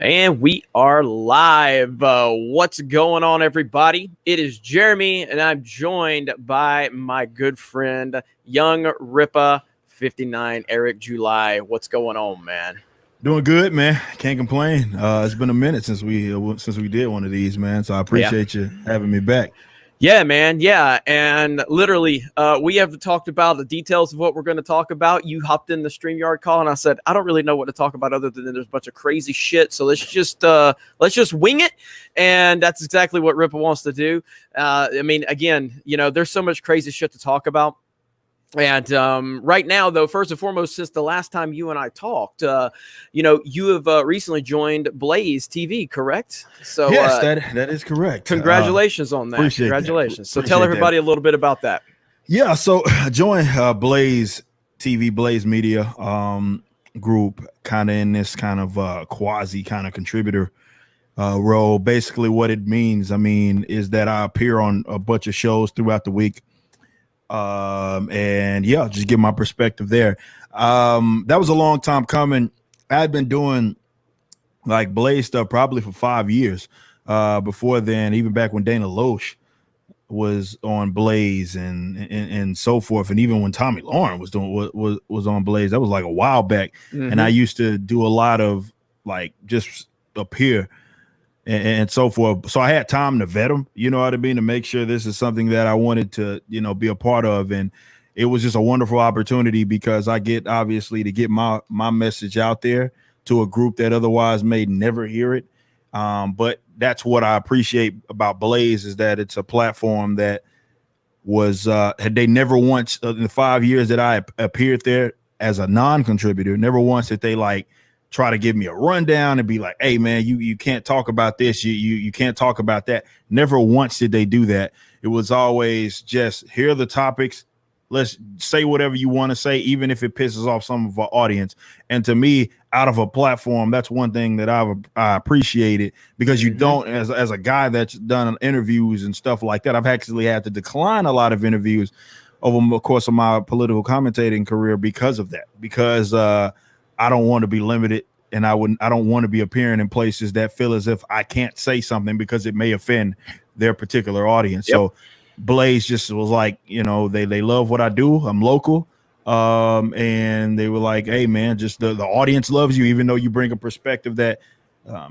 And we are live. What's going on, everybody? It is Jeremy, and I'm joined by my good friend, YoungRippa59, Eric July. What's going on, man? Doing good, man. Can't complain. It's been a minute since we did one of these, man. So I appreciate you having me back. Yeah, man. Yeah. And literally, we have talked about the details of what we're going to talk about. You hopped in the StreamYard call and I said, I don't really know what to talk about other than there's a bunch of crazy shit. So let's just wing it. And that's exactly what Rippa wants to do. I mean, again, there's so much crazy shit to talk about. And right now, though, first and foremost, since the last time you and I talked, you have recently joined Blaze TV, correct? So yes, that is correct. Congratulations on that. Congratulations. So tell everybody a little bit about that. Yeah, so join Blaze TV, Blaze Media group, kind of in this kind of quasi kind of contributor role. Basically, what it means, is that I appear on a bunch of shows throughout the week. And yeah, just give my perspective there. That was a long time coming. I had been doing like Blaze stuff probably for 5 years. Before then, even back when Dana Loesch was on Blaze and so forth, and even when Tommy Lauren was doing was on Blaze, that was like a while back. Mm-hmm. And I used to do a lot of like just appear and so forth. So I had time to vet them, you know what I mean, to make sure this is something that I wanted to, be a part of. And it was just a wonderful opportunity because I get obviously to get my message out there to a group that otherwise may never hear it. But that's what I appreciate about Blaze is that it's a platform that was they never once in the 5 years that I appeared there as a non-contributor, never once did they like try to give me a rundown and be like, hey man, you can't talk about this. You can't talk about that. Never once did they do that. It was always just here are the topics. Let's say whatever you want to say, even if it pisses off some of our audience. And to me, out of a platform, that's one thing that I appreciate it because you don't, as a guy that's done interviews and stuff like that, I've actually had to decline a lot of interviews over the course of my political commentating career because of that, because I don't want to be limited, and I don't want to be appearing in places that feel as if I can't say something because it may offend their particular audience. Yep. So Blaze just was like, they love what I do. I'm local. And they were like, hey man, just the audience loves you, even though you bring a perspective that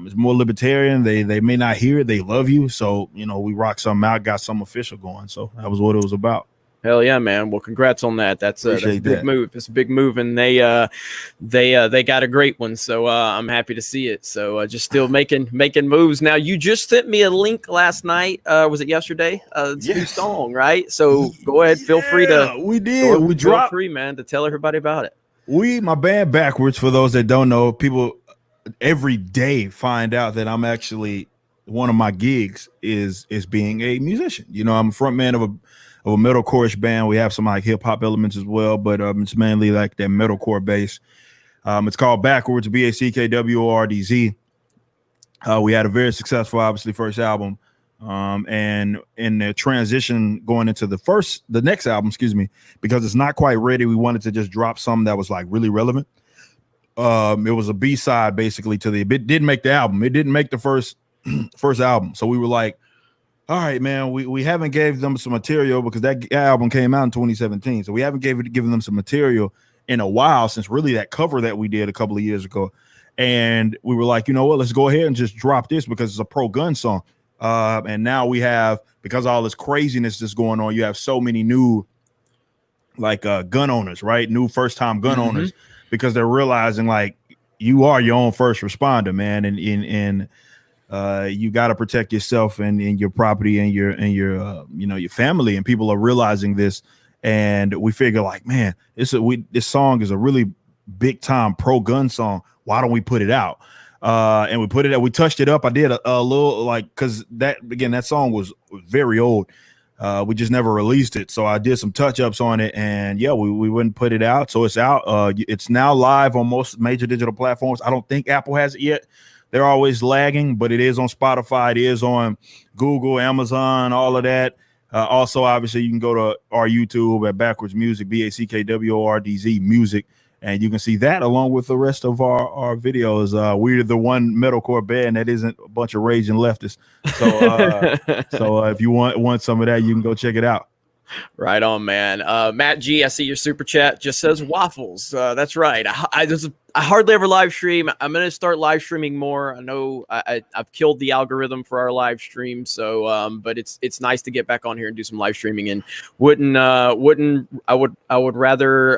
is more libertarian. They may not hear it. They love you. So, we rock something out, got something official going. So that was what it was about. Hell yeah, man. Well, congrats on that. That's a big move. It's a big move, and they got a great one. So I'm happy to see it. So just still making moves. Now, you just sent me a link last night. Was it yesterday? It's a new song, right? So go ahead. Feel free to. We did. We dropped free, man, to tell everybody about it. My band Backwards, for those that don't know, people every day find out that I'm actually one of my gigs is being a musician. I'm a front man of a metalcore band. We have some like hip hop elements as well, but it's mainly like that metalcore bass. It's called Backwards, BACKWORDZ. We had a very successful, obviously, first album. And in the transition going into the next album, because it's not quite ready, we wanted to just drop something that was like really relevant. It was a B-side basically it didn't make the album. It didn't make the first album. So we were like, all right, man, we haven't gave them some material because that album came out in 2017. So we haven't given them some material in a while since really that cover that we did a couple of years ago. And we were like, you know what, let's go ahead and just drop this because it's a pro-gun song. And now we have, because all this craziness that's going on, you have so many new like gun owners, right? New first-time gun owners, because they're realizing like you are your own first responder, man. And you got to protect yourself and your property and your family, and people are realizing this. And we figure like, man, this song is a really big time pro gun song. Why don't we put it out? And we put it out. We touched it up. I did a little like, because that song was very old. We just never released it. So I did some touch ups on it, and yeah, we wouldn't put it out. So it's out. It's now live on most major digital platforms. I don't think Apple has it yet. They're always lagging, but it is on Spotify. It is on Google, Amazon, all of that. Also, obviously, you can go to our YouTube at Backwards Music, BACKWORDZ Music, And you can see that along with the rest of our videos. We're the one metalcore band that isn't a bunch of raging leftists. So if you want some of that, you can go check it out. Right on, man. Matt G, I see your super chat just says waffles. That's right. I hardly ever live stream. I'm going to start live streaming more. I know I've killed the algorithm for our live stream. So, but it's nice to get back on here and do some live streaming. And I would rather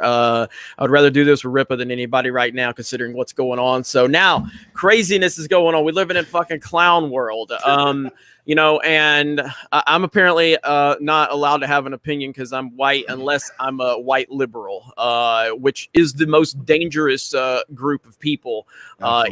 do this with Rippa than anybody right now, considering what's going on. So now craziness is going on. We live in fucking clown world. You know, and I'm apparently not allowed to have an opinion because I'm white, unless I'm a white liberal, which is the most dangerous group of people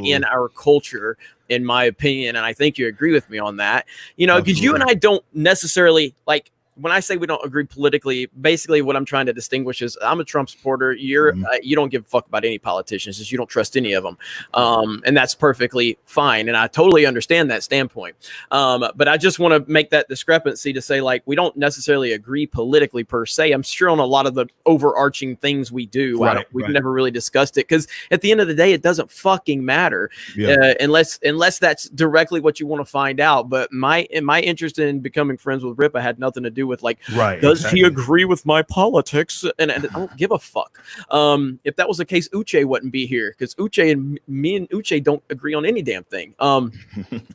in our culture, in my opinion. And I think you agree with me on that. You know, because you and I don't necessarily like. When I say we don't agree politically, basically what I'm trying to distinguish is I'm a Trump supporter. You don't give a fuck about any politicians, just you don't trust any of them. And that's perfectly fine. And I totally understand that standpoint. But I just want to make that discrepancy to say, like, we don't necessarily agree politically per se. I'm sure on a lot of the overarching things we do. We've never really discussed it because at the end of the day, it doesn't fucking matter unless that's directly what you want to find out. But my interest in becoming friends with Rippa had nothing to do with like, does he agree with my politics? And I don't give a fuck. If that was the case, Uche wouldn't be here because Uche and me and Uche don't agree on any damn thing.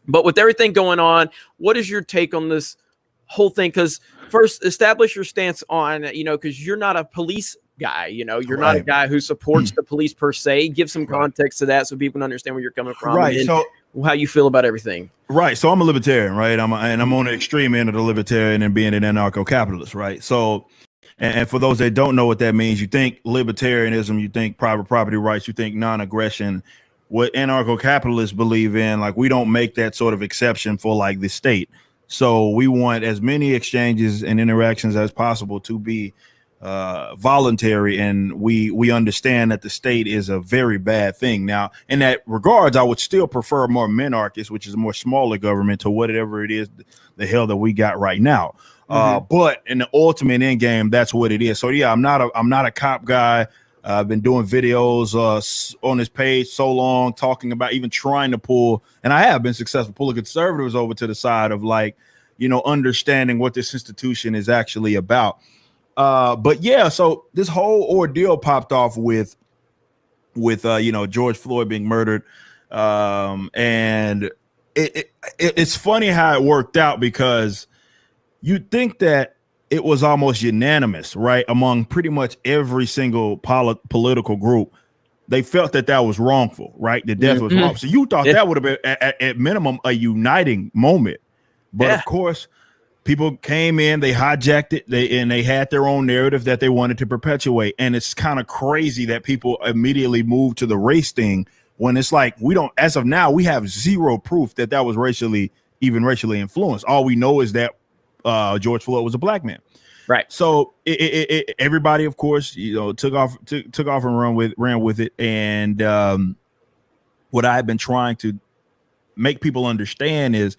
But with everything going on, what is your take on this whole thing? Because first, establish your stance on, you know, because you're not a police guy, you know, you're not a guy who supports the police per se. Give some context to that so people can understand where you're coming from. And so how you feel about everything. Right. So I'm a libertarian, right? I'm on the extreme end of the libertarian and being an anarcho-capitalist, right? So, and for those that don't know what that means, you think libertarianism, you think private property rights, you think non-aggression. What anarcho-capitalists believe in, like, we don't make that sort of exception for like the state. So we want as many exchanges and interactions as possible to be voluntary, and we understand that the state is a very bad thing. Now, in that regards, I would still prefer more minarchist, which is a more smaller government, to whatever it is the hell that we got right now. But in the ultimate end game, that's what it is. So yeah, I'm not a cop guy. I've been doing videos on this page so long, talking about even trying to pull, and I have been successful, pulling conservatives over to the side of, like, you know, understanding what this institution is actually about. But yeah, so this whole ordeal popped off with you know, George Floyd being murdered, and it's funny how it worked out, because you'd think that it was almost unanimous, right, among pretty much every single political group. They felt that was wrongful, right? The death was wrong. So you thought that would have been at minimum a uniting moment, but of course, people came in, they hijacked it, they had their own narrative that they wanted to perpetuate. And it's kind of crazy that people immediately moved to the race thing when it's like, we don't, as of now, we have zero proof that was racially influenced. All we know is that George Floyd was a black man. Right. So everybody, of course, you know, took off and ran with it. And what I've been trying to make people understand is,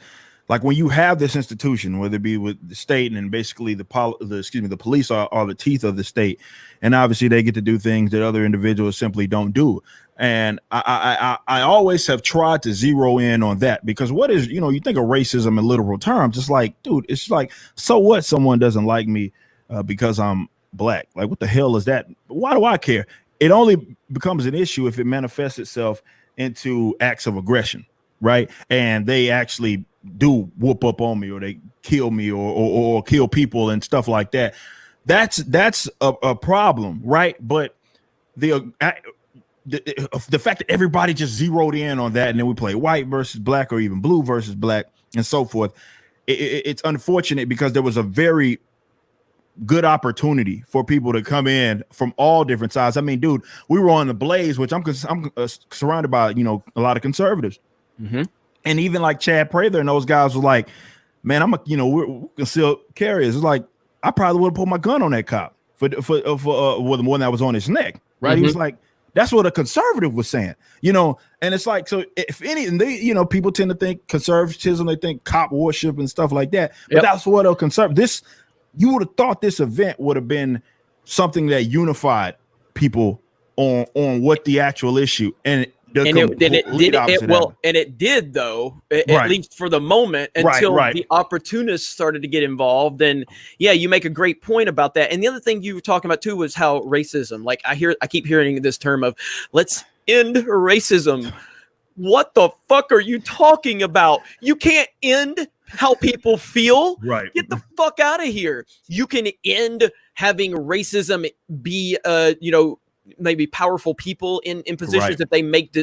like, when you have this institution, whether it be with the state, and basically the police are the teeth of the state, and obviously they get to do things that other individuals simply don't do. And I always have tried to zero in on that, because what is, you know, you think of racism in literal terms, it's like, dude, it's like, so what? Someone doesn't like me because I'm black. Like, what the hell is that? Why do I care? It only becomes an issue if it manifests itself into acts of aggression, right? And they actually do whoop up on me, or they kill me, or kill people and stuff like that. That's a problem, right? But the fact that everybody just zeroed in on that, and then we play white versus black, or even blue versus black, and so forth, it's unfortunate, because there was a very good opportunity for people to come in from all different sides. I mean, dude, we were on the Blaze, which I'm surrounded by, you know, a lot of conservatives. And even like Chad Prather and those guys was like, man, we're concealed carriers. It's like, I probably would have put my gun on that cop for the one that was on his neck, right? He was like, that's what a conservative was saying, you know. And it's like, so if any, and they, you know, people tend to think conservatism, they think cop worship and stuff like that. But that's what a you would have thought this event would have been something that unified people on what the actual issue and it did though, at least for the moment, until the opportunists started to get involved. And yeah, you make a great point about that. And the other thing you were talking about too was how racism, like I keep hearing this term of let's end racism. What the fuck are you talking about? You can't end how people feel. Right. Get the fuck out of here. You can end having racism be maybe powerful people in positions that they make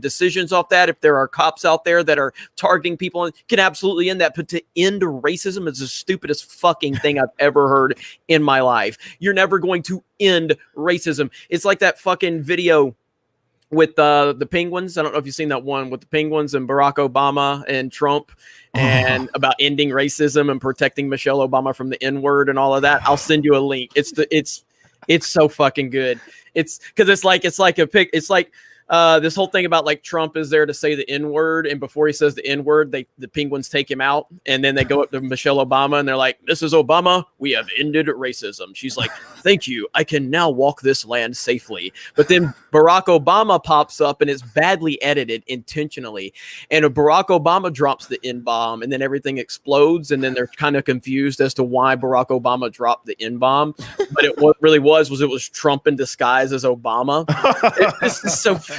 decisions off that. If there are cops out there that are targeting people, can absolutely end that. But to end racism is the stupidest fucking thing I've ever heard in my life. You're never going to end racism. It's like that fucking video with the penguins. I don't know if you've seen that one with the penguins and Barack Obama and Trump and about ending racism and protecting Michelle Obama from the N-word and all of that. I'll send you a link. It's so fucking good. It's because it's like this whole thing about like Trump is there to say the N-word, and before he says the N-word, the penguins take him out, and then they go up to Michelle Obama and they're like, "Mrs. Obama, we have ended racism." She's like, "Thank you. I can now walk this land safely." But then Barack Obama pops up and it's badly edited intentionally. And Barack Obama drops the N-bomb and then everything explodes. And then they're kind of confused as to why Barack Obama dropped the N-bomb. But what really was it was Trump in disguise as Obama.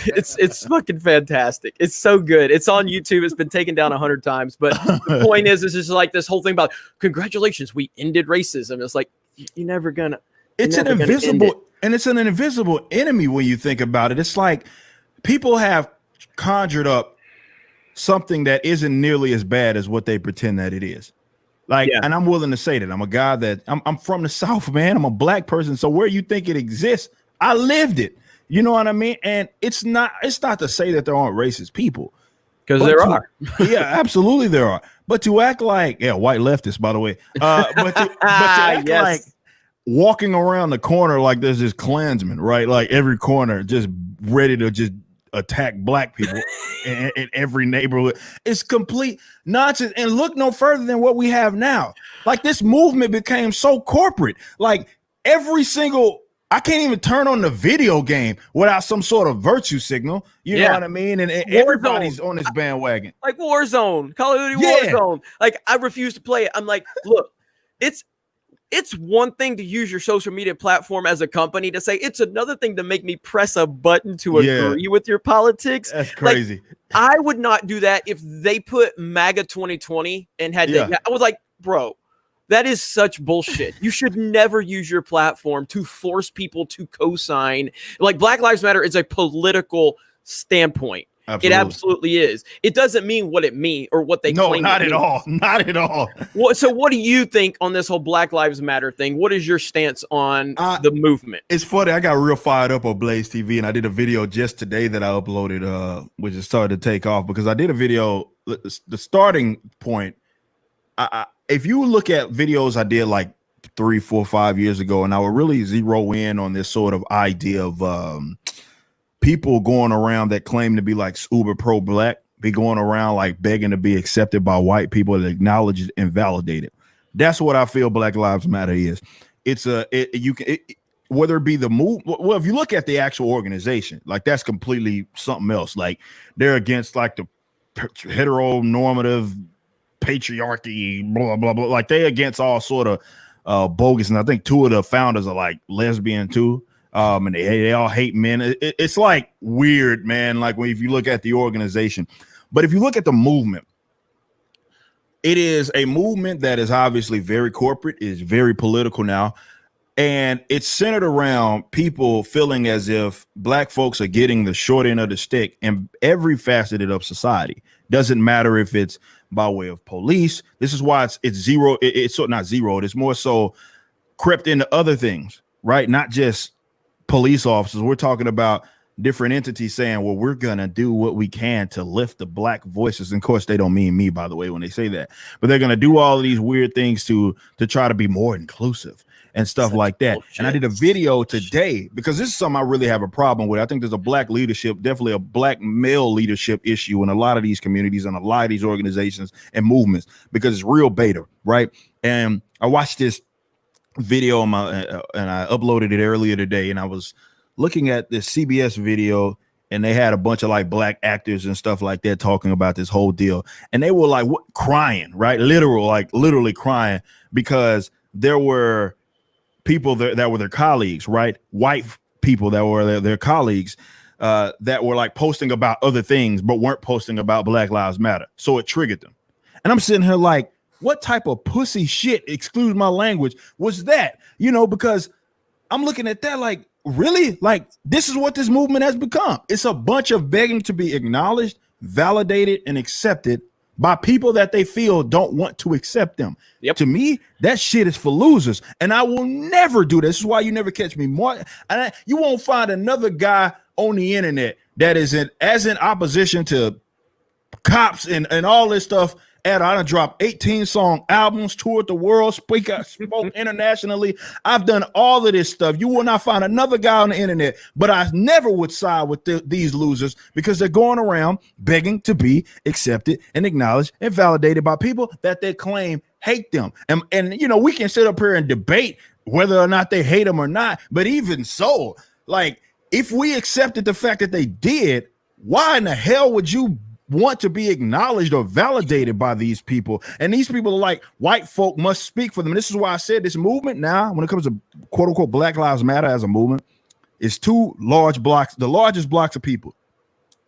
It's fucking fantastic. It's so good. It's on YouTube. It's been taken down 100 times. But the point is just like this whole thing about congratulations, we ended racism. It's like you're never gonna. It's an invisible, and it's an invisible enemy when you think about it. It's like people have conjured up something that isn't nearly as bad as what they pretend that it is. Like, and I'm willing to say that I'm a guy that I'm from the South, man. I'm a black person. So where you think it exists, I lived it. You know what I mean? And it's not to say that there aren't racist people. Because there are. Yeah, absolutely there are. But to act like, white leftists, by the way. But to act like walking around the corner like there's this Klansman, right? Like every corner just ready to just attack black people in every neighborhood. It's complete nonsense. And look no further than what we have now. Like this movement became so corporate. Like every single, I can't even turn on the video game without some sort of virtue signal. You know what I mean? And everybody's on this bandwagon. Like Warzone, Call of Duty Warzone. Like I refuse to play it. I'm like, look, it's one thing to use your social media platform as a company to say, it's another thing to make me press a button to agree with your politics. That's crazy. Like, I would not do that if they put MAGA 2020 and had I was like, bro, that is such bullshit. You should never use your platform to force people to co-sign. Like Black Lives Matter is a political standpoint. Absolutely. It absolutely is. It doesn't mean what it means or what they claim. No, not at all. Not at all. So what do you think on this whole Black Lives Matter thing? What is your stance on the movement? It's funny. I got real fired up on Blaze TV, and I did a video just today that I uploaded, which is started to take off because I did a video. The starting point, if you look at videos I did like 3, 4, 5 years ago, and I would really zero in on this sort of idea of people going around that claim to be like uber pro-black, be going around like begging to be accepted by white people that acknowledge it and validate it. That's what I feel Black Lives Matter is. It's whether it be the move. Well, if you look at the actual organization, like that's completely something else. Like they're against like the heteronormative patriarchy, blah, blah, blah. Like they against all sort of bogus. And I think 2 of the founders are like lesbian too. And they all hate men. It's like weird, man. Like if you look at the organization, but if you look at the movement, it is a movement that is obviously very corporate, is very political now, and it's centered around people feeling as if black folks are getting the short end of the stick in every facet of society. Doesn't matter if it's by way of police. This is why it's zero. It's not zero. It's more so crept into other things, right? Not just police officers. We're talking about different entities saying, well, we're gonna do what we can to lift the black voices. And of course, they don't mean me, by the way, when they say that, but they're gonna do all of these weird things to try to be more inclusive and stuff like that. Bullshit. And I did a video today because this is something I really have a problem with. I think there's a black leadership, definitely a black male leadership issue in a lot of these communities and a lot of these organizations and movements because it's real beta, right? And I watched this video on my and I uploaded it earlier today, and I was looking at this CBS video, and they had a bunch of like black actors and stuff like that talking about this whole deal, and they were like crying, right? Literally crying, because there were people that were their colleagues, right? White people that were their colleagues that were like posting about other things, but weren't posting about Black Lives Matter. So it triggered them. And I'm sitting here like, what type of pussy shit, excuse my language, was that? You know, because I'm looking at that like, really? Like, this is what this movement has become. It's a bunch of begging to be acknowledged, validated, and accepted by people that they feel don't want to accept them. Yep. To me, that shit is for losers, and I will never do this. This is why you never catch me more. And you won't find another guy on the internet that is in opposition to cops and all this stuff. And I done dropped 18 song albums, toured the world, spoke internationally. I've done all of this stuff. You will not find another guy on the internet, but I never would side with these losers, because they're going around begging to be accepted and acknowledged and validated by people that they claim hate them. And you know, we can sit up here and debate whether or not they hate them or not, but even so, like, if we accepted the fact that they did, why in the hell would you want to be acknowledged or validated by these people? And these people are like, white folk must speak for them. And this is why I said this movement now, when it comes to quote unquote Black Lives Matter as a movement, is two large blocks, the largest blocks of people: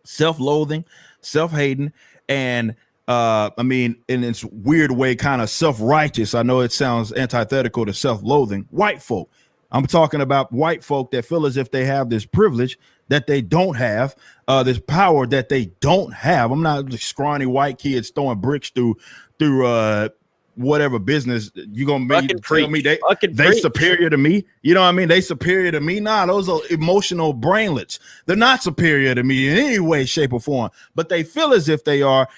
self-loathing, self-hating, and I mean, in its weird way, kind of self-righteous. I know it sounds antithetical to self-loathing. White folk. I'm talking about white folk that feel as if they have this privilege that they don't have, this power that they don't have. I'm not just scrawny white kids throwing bricks through whatever business. You gonna tell me they superior to me? You know what I mean? They superior to me? Nah, those are emotional brainlets. They're not superior to me in any way, shape, or form, but they feel as if they are.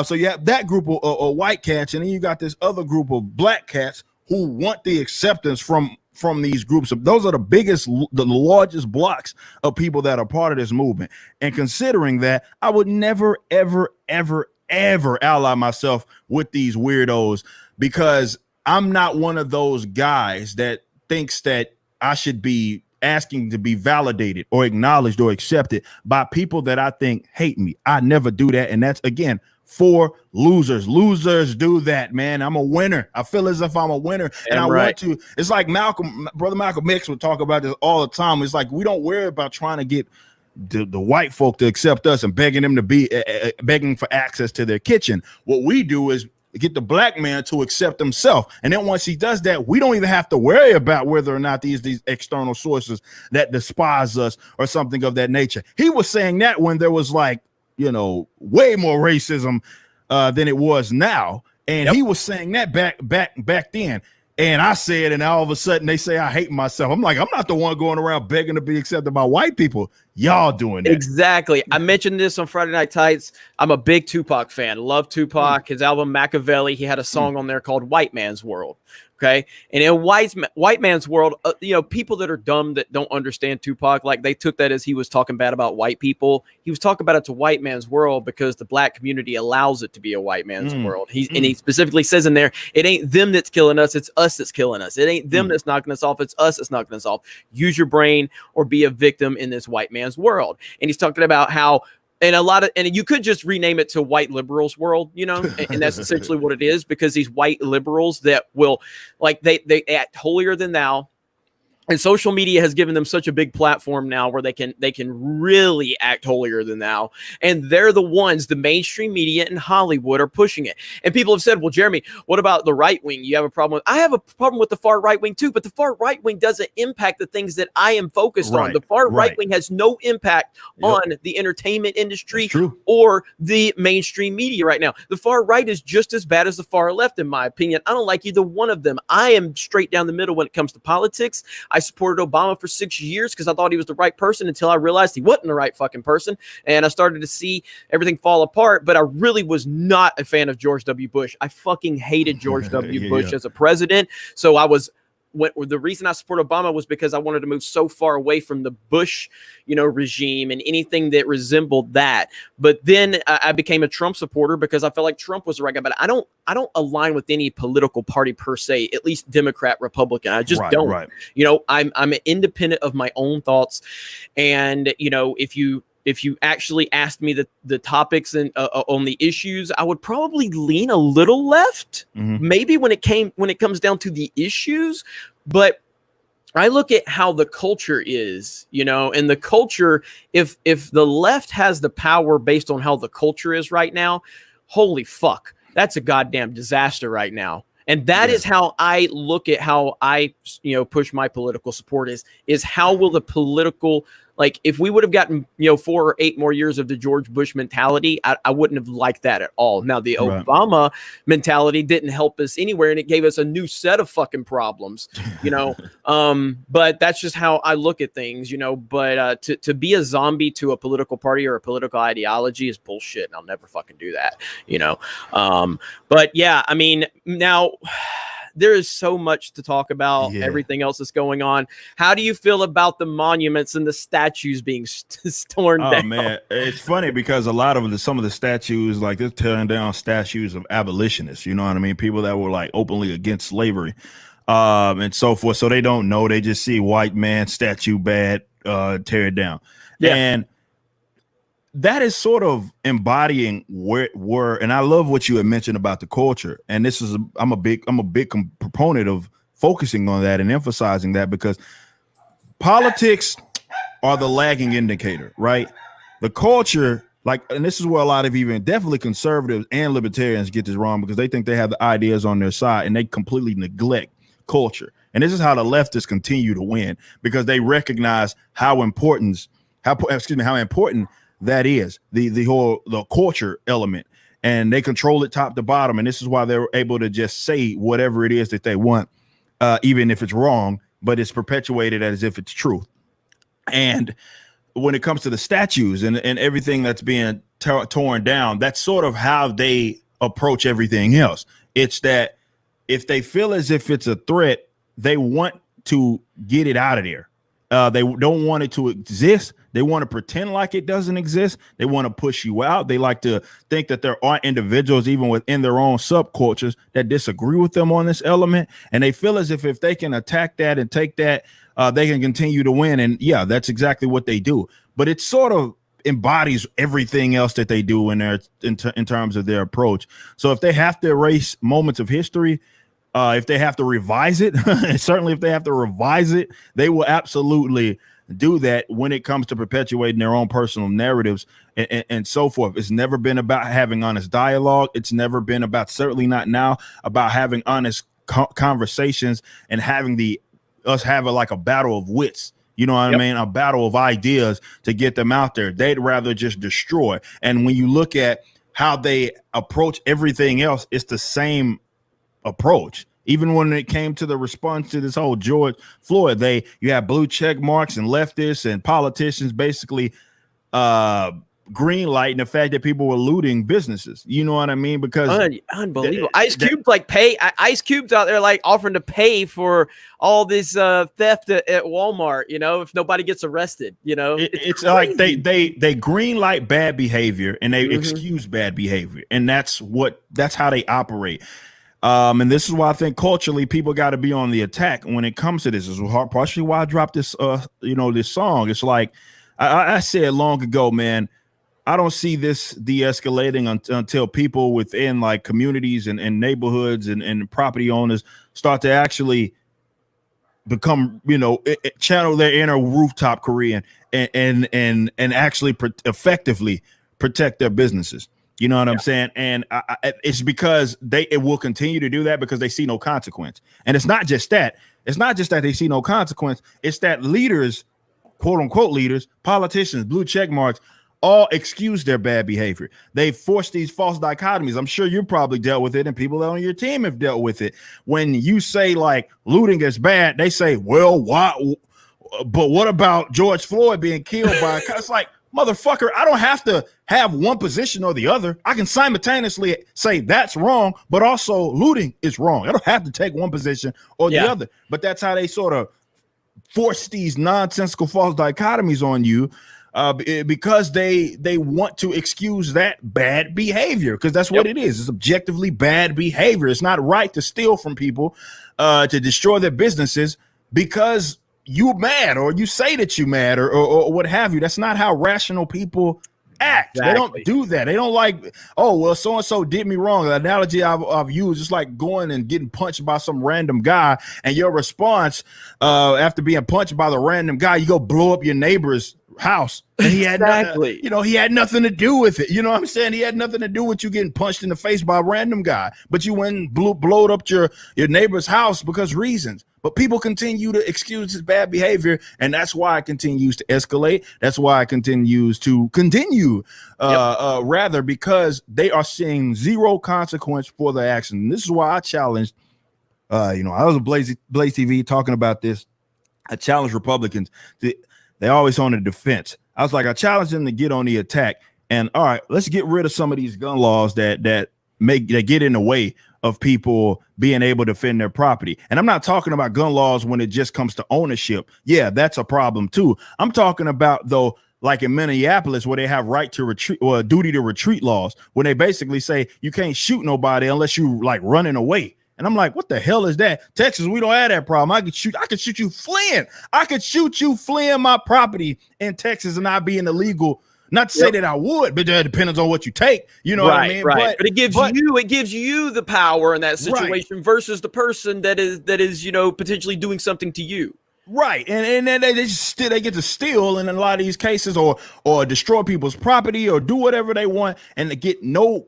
So you have that group of white cats, and then you got this other group of black cats who want the acceptance from these groups. Those are the largest blocks of people that are part of this movement. And considering that, I would never, ever, ever, ever ally myself with these weirdos, because I'm not one of those guys that thinks that I should be asking to be validated or acknowledged or accepted by people that I think hate me. I never do that. And that's, again, for losers. Losers do that, man. I'm a winner. I feel as if I'm a winner, and I want to. It's like Brother Malcolm X would talk about this all the time. It's like, we don't worry about trying to get the white folk to accept us and begging them to be begging for access to their kitchen. What we do is get the black man to accept himself, and then once he does that, we don't even have to worry about whether or not these external sources that despise us or something of that nature. He was saying that when there was, like, you know, way more racism than it was now, and he was saying that back then. And I said, and all of a sudden they say I hate myself. I'm like, I'm not the one going around begging to be accepted by white people. Y'all doing that. Exactly. I mentioned this on Friday Night Tights. I'm a big Tupac fan. Love Tupac. His album Machiavelli, he had a song on there called White Man's World. Okay. And in white man's world, you know, people that are dumb, that don't understand Tupac, like, they took that as he was talking bad about white people. He was talking about it's a white man's world because the black community allows it to be a white man's world. And he specifically says in there, it ain't them that's killing us, it's us that's killing us. It ain't them that's knocking us off, it's us that's knocking us off. Use your brain or be a victim in this white man's world. And he's talking about how, and you could just rename it to white liberals world, you know, and that's essentially what it is, because these white liberals that will, like, they act holier than thou. And social media has given them such a big platform now where they can really act holier than thou. And they're the ones, the mainstream media in Hollywood, are pushing it. And people have said, well, Jeremy, what about the right wing? You have a problem with? I have a problem with the far right wing too, but the far right wing doesn't impact the things that I am focused on. The far right wing has no impact on the entertainment industry or the mainstream media right now. The far right is just as bad as the far left, in my opinion. I don't like either one of them. I am straight down the middle when it comes to politics. I supported Obama for 6 years because I thought he was the right person, until I realized he wasn't the right fucking person. And I started to see everything fall apart. But I really was not a fan of George W. Bush. I fucking hated George W. Bush as a president. So I was the reason I support Obama was because I wanted to move so far away from the Bush, regime and anything that resembled that. But then I became a Trump supporter because I felt like Trump was the right guy. But I don't align with any political party per se, at least Democrat, Republican. I just don't. Right. I'm an independent of my own thoughts, and if you actually asked me the topics and on the issues, I would probably lean a little left, maybe when it comes down to the issues. But I look at how the culture is, and the culture, if the left has the power based on how the culture is right now, holy fuck, that's a goddamn disaster right now. And that is how I look at how I, push my political support is how will the political, like if we would have gotten, 4 or 8 more years of the George Bush mentality, I wouldn't have liked that at all. Now, the Obama mentality didn't help us anywhere, and it gave us a new set of fucking problems, but that's just how I look at things, but to be a zombie to a political party or a political ideology is bullshit, and I'll never fucking do that, but yeah, I mean, now there is so much to talk about, everything else that's going on. How do you feel about the monuments and the statues being torn down? Oh man, it's funny because some of the statues, like they're tearing down statues of abolitionists, you know what I mean? People that were like openly against slavery, and so forth. So they don't know, they just see white man statue bad, tear it down. Yeah. And that is sort of embodying where and I love what you had mentioned about the culture. And this is I'm a big proponent of focusing on that and emphasizing that, because politics are the lagging indicator, right? The culture, and this is where a lot of even definitely conservatives and libertarians get this wrong, because they think they have the ideas on their side and they completely neglect culture. And this is how the leftists continue to win, because they recognize how important that is, the culture element, and they control it top to bottom. And this is why they're able to just say whatever it is that they want, even if it's wrong, but it's perpetuated as if it's truth. And when it comes to the statues and everything that's being torn down, that's sort of how they approach everything else. It's that if they feel as if it's a threat, they want to get it out of there. They don't want it to exist. They want to pretend like it doesn't exist. They want to push you out. They like to think that there aren't individuals, even within their own subcultures, that disagree with them on this element. And they feel as if they can attack that and take that, they can continue to win. And yeah, that's exactly what they do. But it sort of embodies everything else that they do in terms of their approach. So if they have to erase moments of history, if they have to revise it, and certainly if they have to revise it, they will absolutely do that when it comes to perpetuating their own personal narratives and so forth. It's never been about having honest dialogue. It's never been about, certainly not now, about having honest conversations and having us have like a battle of wits. You know what I mean? A battle of ideas to get them out there. They'd rather just destroy. And when you look at how they approach everything else, it's the same approach. Even when it came to the response to this whole George Floyd, you have blue check marks and leftists and politicians basically green lighting the fact that people were looting businesses. You know what I mean? Because unbelievable. Ice Cube's out there like offering to pay for all this theft at Walmart, if nobody gets arrested, it's like they green light bad behavior and they excuse bad behavior. And that's how they operate. And this is why I think culturally people got to be on the attack when it comes to this. This is partially why I dropped this, this song. It's like I said long ago, man, I don't see this de-escalating until people within like communities and neighborhoods and property owners start to actually become, channel their inner rooftop Korean and actually effectively protect their businesses. You know what I'm saying? And it's because it will continue to do that because they see no consequence. And it's not just that. It's not just that they see no consequence. It's that leaders, quote unquote leaders, politicians, blue check marks, all excuse their bad behavior. They force these false dichotomies. I'm sure you probably dealt with it and people on your team have dealt with it. When you say like looting is bad, they say, well, why? But what about George Floyd being killed by? It's like, motherfucker, I don't have to have one position or the other. I can simultaneously say that's wrong, but also looting is wrong. I don't have to take one position or the other. But that's how they sort of force these nonsensical false dichotomies on you, because they want to excuse that bad behavior, because that's what it is. It's objectively bad behavior. It's not right to steal from people, to destroy their businesses because you mad or you say that you mad or what have you. That's not how rational people act. Exactly. They don't do that. They don't like, oh, well, so-and-so did me wrong. The analogy I've used is like going and getting punched by some random guy, and your response after being punched by the random guy, you go blow up your neighbor's house, and he had nothing, he had nothing to do with it. You know what I'm saying? He had nothing to do with you getting punched in the face by a random guy, but you went and blowed up your neighbor's house because reasons. But people continue to excuse his bad behavior, and that's why it continues to escalate. That's why it continues to continue, rather, because they are seeing zero consequence for their action. And this is why I challenged, I was a Blaze TV talking about this. I challenged Republicans to, they always on the defense. I was like, I challenged them to get on the attack. And all right, let's get rid of some of these gun laws that get in the way of people being able to defend their property. And I'm not talking about gun laws when it just comes to ownership. Yeah, that's a problem too. I'm talking about, though, like in Minneapolis, where they have right to retreat or duty to retreat laws, when they basically say you can't shoot nobody unless you like running away. And I'm like, what the hell is that? Texas, we don't have that problem. I could shoot you fleeing. I could shoot you fleeing my property in Texas and not being illegal. Not to say that I would, but it depends on what you take. You know what I mean? Right. But it gives you the power in that situation versus the person that is potentially doing something to you. Right. And then they get to steal in a lot of these cases or destroy people's property or do whatever they want, and they get no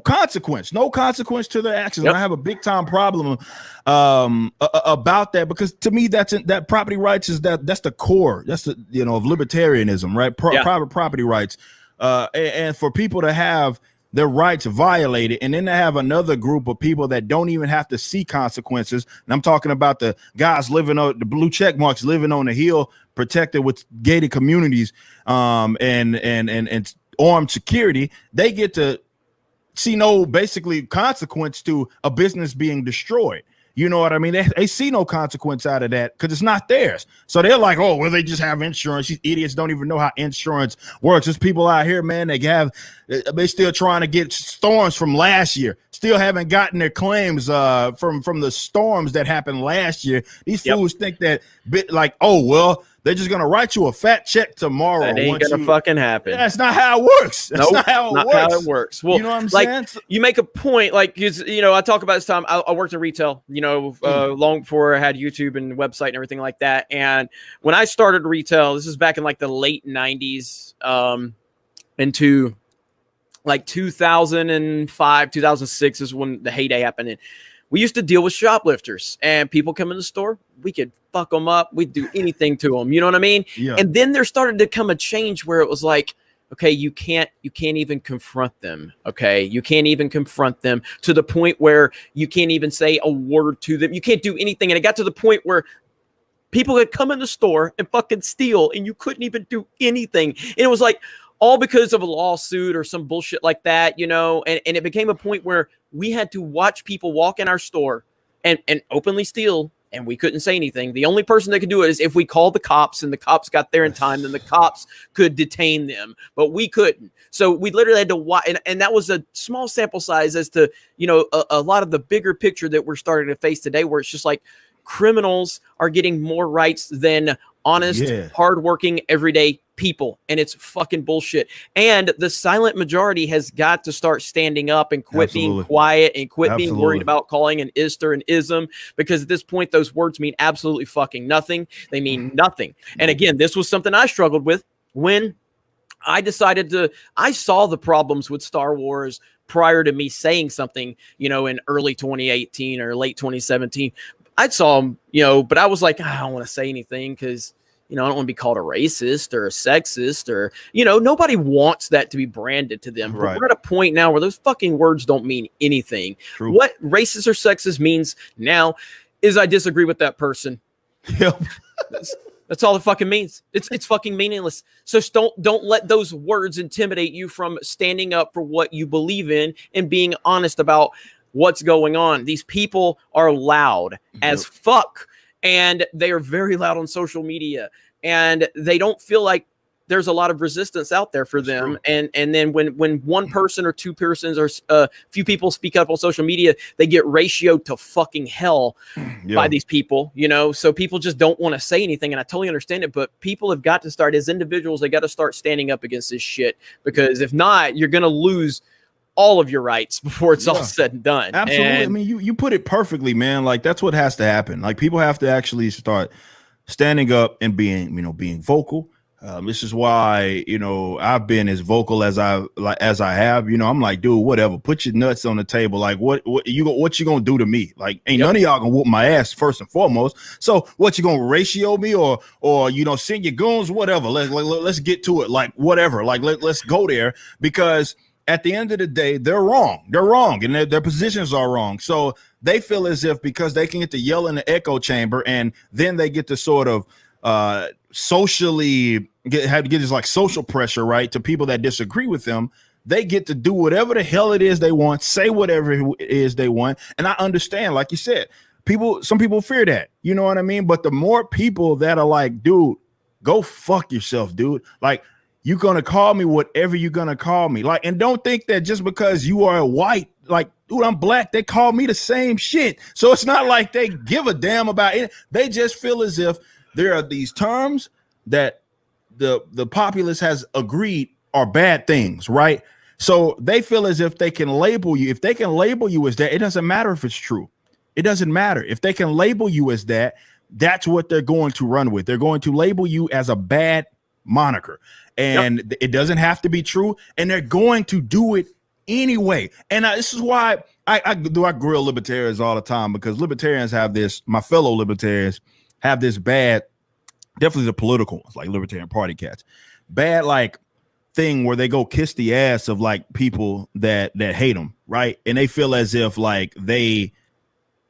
consequence to their actions. I have a big time problem about that, because to me that property rights is that's the core. That's the of libertarianism, right? Private property rights, and for people to have their rights violated, and then to have another group of people that don't even have to see consequences. And I'm talking about the guys living on the blue check marks, living on the hill, protected with gated communities, and armed security. They get to see no basically consequence to a business being destroyed. You know what I mean? They see no consequence out of that because it's not theirs. So they're like, oh, well, they just have insurance. These idiots don't even know how insurance works. There's people out here, man, they're still trying to get storms from last year. Still haven't gotten their claims from the storms that happened last year. These fools think that oh, well, they're just gonna write you a fat check tomorrow. That ain't gonna fucking happen. That's not how it works. That's not how it works. Well, you know what I'm saying? You make a point, I talk about this time. I worked in retail, long before I had YouTube and website and everything like that. And when I started retail, this is back in like the late 90s, into like 2005, 2006 is when the heyday happened. And we used to deal with shoplifters, and people come in the store. We could fuck them up. We'd do anything to them. You know what I mean? Yeah. And then there started to come a change where it was like, okay, you can't even confront them. Okay. You can't even confront them to the point where you can't even say a word to them. You can't do anything. And it got to the point where people had come in the store and fucking steal, and you couldn't even do anything. And it was like, all because of a lawsuit or some bullshit like that, and it became a point where we had to watch people walk in our store and openly steal, and we couldn't say anything. The only person that could do it is if we called the cops, and the cops got there in time, then the cops could detain them, but we couldn't. So we literally had to watch, and that was a small sample size as to, a lot of the bigger picture that we're starting to face today, where it's just like criminals are getting more rights than honest, hardworking, everyday people, and it's fucking bullshit. And the silent majority has got to start standing up and quit being quiet and quit being worried about calling an ister an ism, because at this point those words mean absolutely fucking nothing. They mean nothing. And again, this was something I struggled with when I saw the problems with Star Wars prior to me saying something, in early 2018 or late 2017. I saw them, but I was like, I don't want to say anything because, I don't want to be called a racist or a sexist or, nobody wants that to be branded to them. Right. We're at a point now where those fucking words don't mean anything. True. What racist or sexist means now is I disagree with that person. Yep. That's That's all it fucking means. It's fucking meaningless. So don't let those words intimidate you from standing up for what you believe in and being honest about what's going on. These people are loud as fuck, and they are very loud on social media, and they don't feel like there's a lot of resistance out there for them. And then when one person or two persons or a few people speak up on social media, they get ratioed to fucking hell by these people, you know? So people just don't want to say anything. And I totally understand it, but people have got to start, as individuals, they got to start standing up against this shit, because if not, you're going to lose all of your rights before it's all said and done. Absolutely. And, I mean, you put it perfectly, man. Like, that's what has to happen. Like, people have to actually start standing up and being vocal. This is why, I've been as vocal as I have. I'm like, dude, whatever. Put your nuts on the table. Like, what you gonna do to me? Like, ain't none of y'all gonna whoop my ass first and foremost. So, what, you gonna ratio me or send your goons? Whatever. Let's get to it. Like, whatever. Like, let's go there, because at the end of the day, they're wrong. They're wrong, and their positions are wrong. So they feel as if because they can get to yell in the echo chamber, and then they get to sort of socially have to get this like social pressure, right, to people that disagree with them. They get to do whatever the hell it is they want, say whatever it is they want. And I understand, like you said, some people fear that, you know what I mean? But the more people that are like, dude, go fuck yourself, dude. Like, you're gonna call me whatever you're gonna call me. Like, and don't think that just because you are white, like, dude, I'm black, they call me the same shit. So it's not like they give a damn about it. They just feel as if there are these terms that the populace has agreed are bad things, right? So they feel as if they can label you. If they can label you as that, it doesn't matter if it's true. It doesn't matter. If they can label you as that, that's what they're going to run with. They're going to label you as a bad moniker. And it doesn't have to be true. And they're going to do it anyway. And this is why I grill libertarians all the time, because libertarians have this, my fellow libertarians have this bad, definitely the political ones, like Libertarian Party cats, bad like thing where they go kiss the ass of like people that hate them, right? And they feel as if like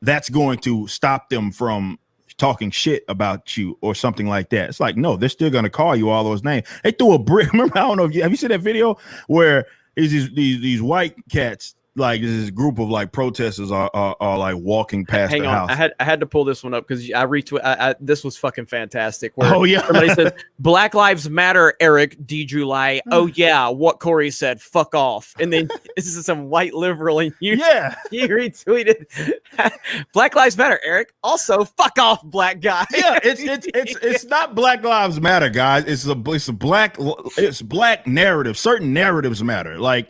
that's going to stop them from talking shit about you or something like that. It's like, no, they're still going to call you all those names. They threw a brick. Remember, I don't know if have you seen that video where these white cats, like this group of like protesters are like walking past the house. I had to pull this one up because I retweet. This was fucking fantastic. Where somebody said, "Black Lives Matter." Eric D. July. Oh yeah, what Corey said. Fuck off. And then this is some white liberal, and you retweeted, "Black Lives Matter." Eric also fuck off, black guy. Yeah, it's not Black Lives Matter, guys. It's black narrative. Certain narratives matter. Like,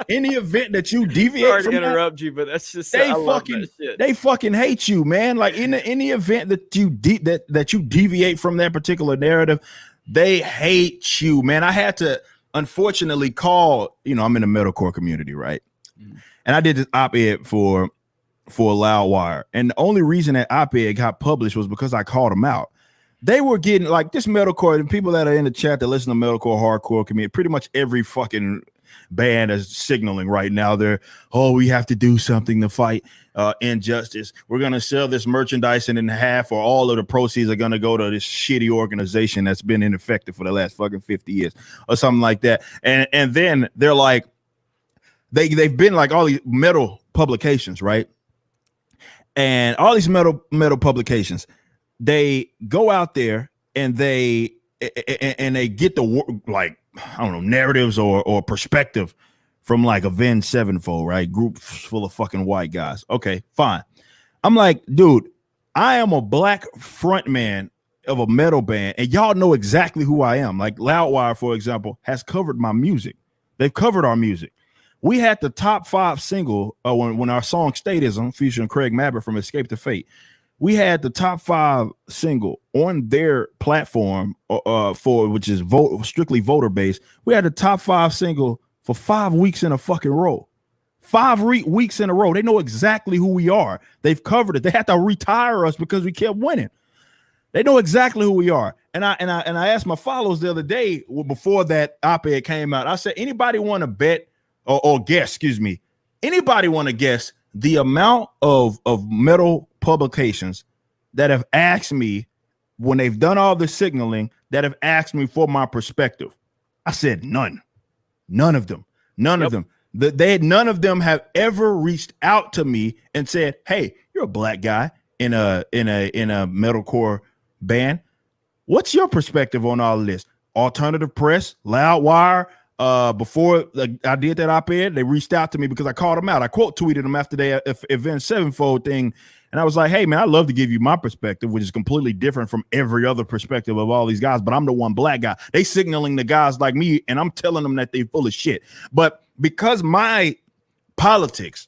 in the event that you deviate, sorry to interrupt you, but that's just they fucking hate you, man. Like, in the event that you that you deviate from that particular narrative, they hate you, man. I had to unfortunately call. I'm in the metalcore community, right? And I did this op-ed for Loudwire, and the only reason that op-ed got published was because I called them out. They were getting like this metalcore, and people that are in the chat that listen to metalcore hardcore community, pretty much every fucking band is signaling right now. We have to do something to fight injustice. We're gonna sell this merchandise, and in half or all of the proceeds are gonna go to this shitty organization that's been ineffective for the last fucking 50 years or something like that. And then they're like, they've been like all these metal publications, right? And all these metal publications, they go out there and they get the like, I don't know, narratives or perspective from like Avenged Sevenfold, right? Group full of fucking white guys. Okay, fine. I'm like, dude, I am a black frontman of a metal band, and y'all know exactly who I am. Like Loudwire, for example, has covered my music. They've covered our music. We had the top 5 single when our song Statism, featuring Craig Mabbitt from Escape to Fate. We had the top 5 single on their platform which is strictly voter based. We had the top 5 single for 5 weeks in a fucking row. 5 weeks in a row. They know exactly who we are. They've covered it. They had to retire us because we kept winning. They know exactly who we are. And I asked my followers the other day before that op-ed came out. I said, anybody want to bet or guess? Excuse me. Anybody want to guess the amount of metal publications that have asked me when they've done all the signaling that have asked me for my perspective? I said none of them. None of them. None of them have ever reached out to me and said, "Hey, you're a black guy in a metalcore band. What's your perspective on all of this?" Alternative Press, Loudwire. Before I did that op-ed, they reached out to me because I called them out. I quote tweeted them after the Event Sevenfold thing, and I was like, "Hey man, I'd love to give you my perspective, which is completely different from every other perspective of all these guys, but I'm the one black guy." They signaling the guys like me, and I'm telling them that they're full of shit. But because my politics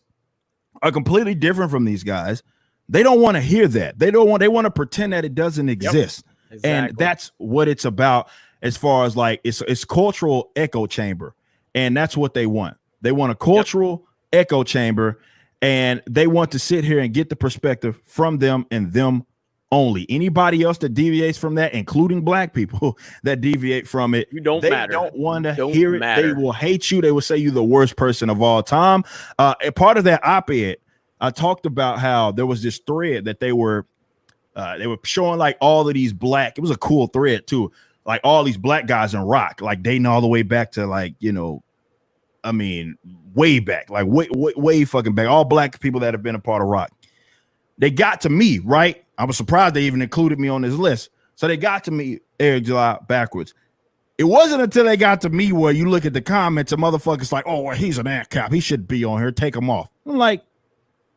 are completely different from these guys, they don't want to hear that. They want to pretend that it doesn't exist. Yep, exactly. And that's what it's about. As far as like it's cultural echo chamber, and that's what they want. They want a cultural echo chamber, and they want to sit here and get the perspective from them and them only. Anybody else that deviates from that, including black people that deviate from it, they don't want to hear it. They will hate you. They will say you're the worst person of all time. A part of that op-ed, I talked about how there was this thread that they were showing like all of these black. It was a cool thread too. Like all these black guys in rock, like dating all the way back to like, I mean, way back, like way fucking back. All black people that have been a part of rock. They got to me, right? I was surprised they even included me on this list. So they got to me, Eric July, backwards. It wasn't until they got to me where you look at the comments, a motherfucker's like, "Oh, well, he's an ANCAP. He should be on here. Take him off." I'm like,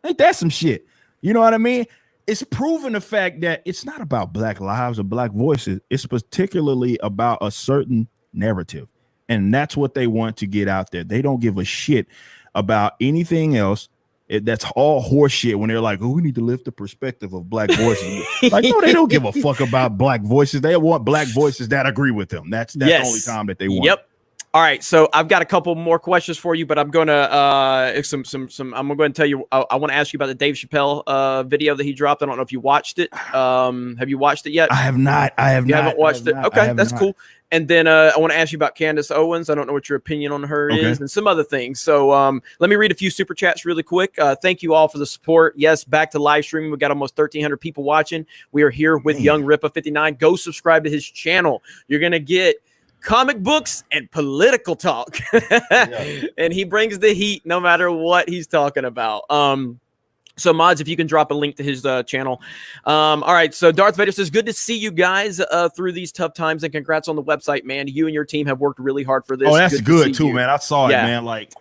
ain't that some shit? You know what I mean? It's proven the fact that it's not about black lives or black voices. It's particularly about a certain narrative. And that's what they want to get out there. They don't give a shit about anything else. That's all horse shit when they're like, "Oh, we need to lift the perspective of black voices." Like, no, they don't give a fuck about black voices. They want black voices that agree with them. That's the only time that they want. Yep. All right, so I've got a couple more questions for you, but I'm going to I'm going to tell you. I want to ask you about the Dave Chappelle video that he dropped. I don't know if you watched it. Have you watched it yet? I have not. You haven't watched it. Okay, that's cool. And then I want to ask you about Candace Owens. I don't know what your opinion on her is, and some other things. So let me read a few super chats really quick. Thank you all for the support. Yes, back to live streaming. We got almost 1,300 people watching. We are here with YoungRippa59. Go subscribe to his channel. You're gonna get comic books and political talk. And he brings the heat no matter what he's talking about. So mods, if you can drop a link to his channel. All right, so Darth Vader says, "Good to see you guys through these tough times, and congrats on the website, man. You and your team have worked really hard for this." Oh, that's good too, man. I saw it, man. Like,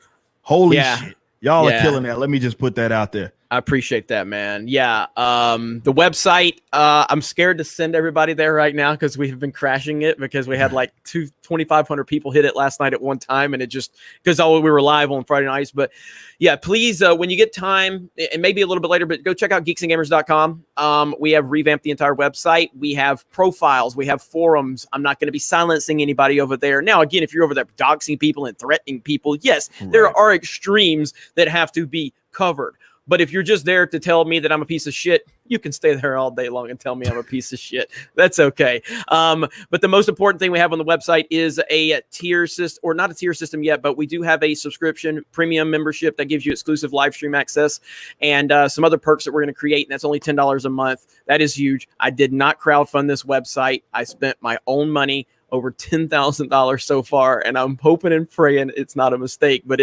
holy shit. Y'all are killing that. Let me just put that out there. I appreciate that, man. Yeah. The website, I'm scared to send everybody there right now because we have been crashing it because we had like 2,500 people hit it last night at one time, and it just because we were live on Friday nights. But yeah, please, when you get time, and maybe a little bit later, but go check out geeksandgamers.com. We have revamped the entire website. We have profiles. We have forums. I'm not going to be silencing anybody over there. Now, again, if you're over there doxing people and threatening people, yes, there are extremes that have to be covered. But if you're just there to tell me that I'm a piece of shit, you can stay there all day long and tell me I'm a piece of shit. That's okay. But the most important thing we have on the website is a tier system, or not a tier system yet, but we do have a subscription premium membership that gives you exclusive live stream access and some other perks that we're going to create. And that's only $10 a month. That is huge. I did not crowdfund this website. I spent my own money, over $10,000 so far, and I'm hoping and praying it's not a mistake. But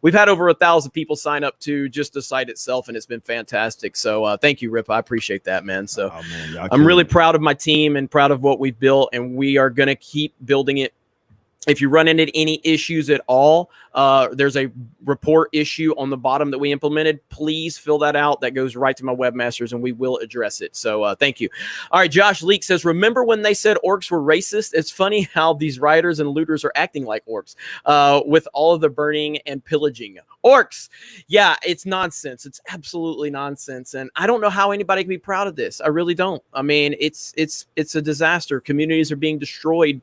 we've had over 1,000 people sign up to just the site itself, and it's been fantastic. So thank you, Rip. I appreciate that, man. So I'm really proud of my team and proud of what we've built, and we are going to keep building it. If you run into any issues at all, there's a report issue on the bottom that we implemented. Please fill that out. That goes right to my webmasters, and we will address it. So thank you. All right, Josh Leak says, "Remember when they said orcs were racist? It's funny how these rioters and looters are acting like orcs with all of the burning and pillaging. Orcs, yeah, it's nonsense. It's absolutely nonsense, and I don't know how anybody can be proud of this. I really don't. I mean, it's a disaster. Communities are being destroyed.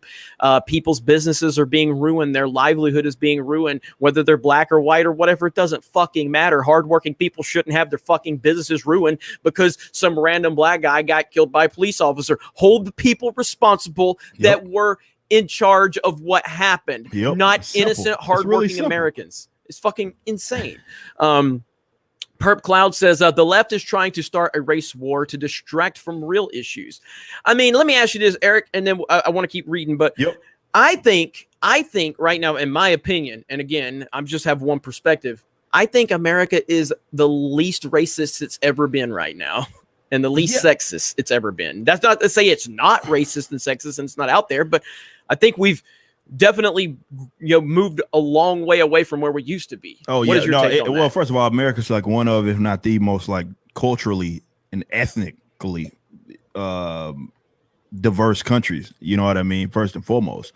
People's businesses are being ruined. Their livelihood is being ruined, whether they're black or white or whatever. It doesn't fucking matter. Hardworking people shouldn't have their fucking businesses ruined because some random black guy got killed by a police officer. Hold the people responsible that were in charge of what happened, not innocent, hardworking Americans. It's fucking insane. Perp Cloud says the left is trying to start a race war to distract from real issues. I mean, let me ask you this, Eric, and then I want to keep reading. But I think right now, in my opinion, and again, I just have one perspective. I think America is the least racist it's ever been right now, and the least sexist it's ever been. That's not to say it's not racist and sexist and it's not out there, but I think we've definitely moved a long way away from where we used to be. Oh, what is your take on that? First of all, America's like one of, if not the most like culturally and ethnically diverse countries. You know what I mean? First and foremost.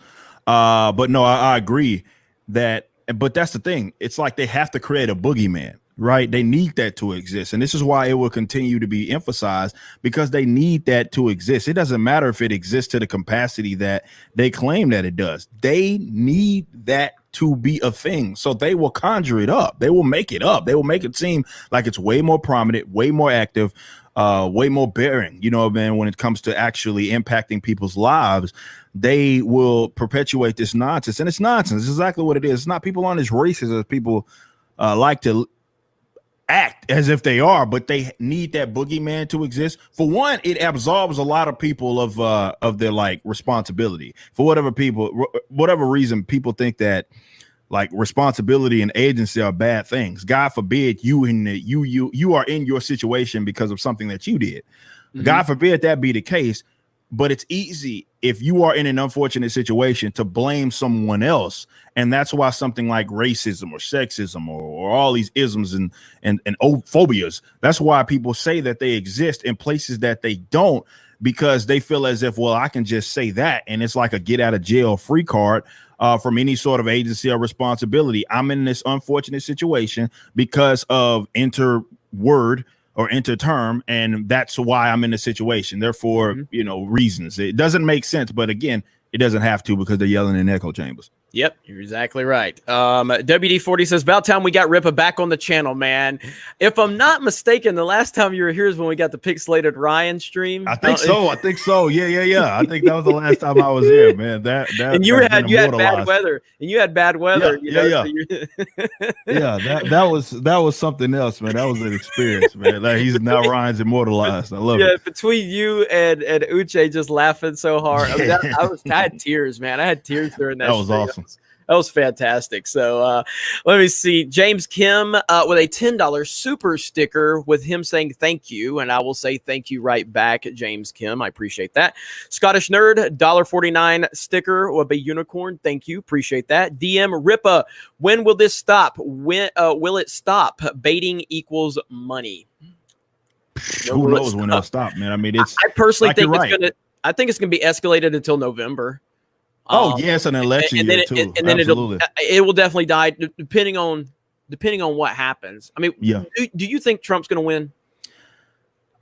But no, I agree that, but that's the thing. It's like they have to create a boogeyman, right? They need that to exist. And this is why it will continue to be emphasized, because they need that to exist. It doesn't matter if it exists to the capacity that they claim that it does. They need that to be a thing. So they will conjure it up. They will make it up. They will make it seem like it's way more prominent, way more active, way more bearing, man, when it comes to actually impacting people's lives. They will perpetuate this nonsense, and it's nonsense. It's exactly what it is. It's not, people aren't as racist as people like to act as if they are, but they need that boogeyman to exist. For one, it absolves a lot of people of their like responsibility. For whatever reason, people think that like responsibility and agency are bad things. God forbid you are in your situation because of something that you did. God forbid that be the case. But it's easy if you are in an unfortunate situation to blame someone else. And that's why something like racism or sexism or all these isms and phobias, that's why people say that they exist in places that they don't, because they feel as if, well, I can just say that. And it's like a get out of jail free card from any sort of agency or responsibility. I'm in this unfortunate situation because of interword or interterm, and that's why I'm in the situation. Therefore, reasons. It doesn't make sense, but again, it doesn't have to, because they're yelling in echo chambers. Yep, you're exactly right. WD40 says, about time we got Rippa back on the channel, man. If I'm not mistaken, the last time you were here is when we got the Pixelated Ryan stream. I think so. Yeah. I think that was the last time I was here, man. And you had bad weather. Yeah. That was something else, man. That was an experience, man. Like, he's now Ryan's immortalized. I love it. Yeah, between you and Uche just laughing so hard. I had tears, man. I had tears during that. That was awesome. That was fantastic. So let me see. James Kim with a $10 super sticker with him saying thank you. And I will say thank you right back, James Kim. I appreciate that. Scottish Nerd, $1.49 sticker with a unicorn. Thank you. Appreciate that. DM Rippa, when will this stop? When will it stop? Baiting equals money. Who knows when it'll stop, man? I mean, I personally think I think it's gonna be escalated until November. Oh, yes, an election year too. And then it will definitely die depending on what happens. I mean, do you think Trump's going to win?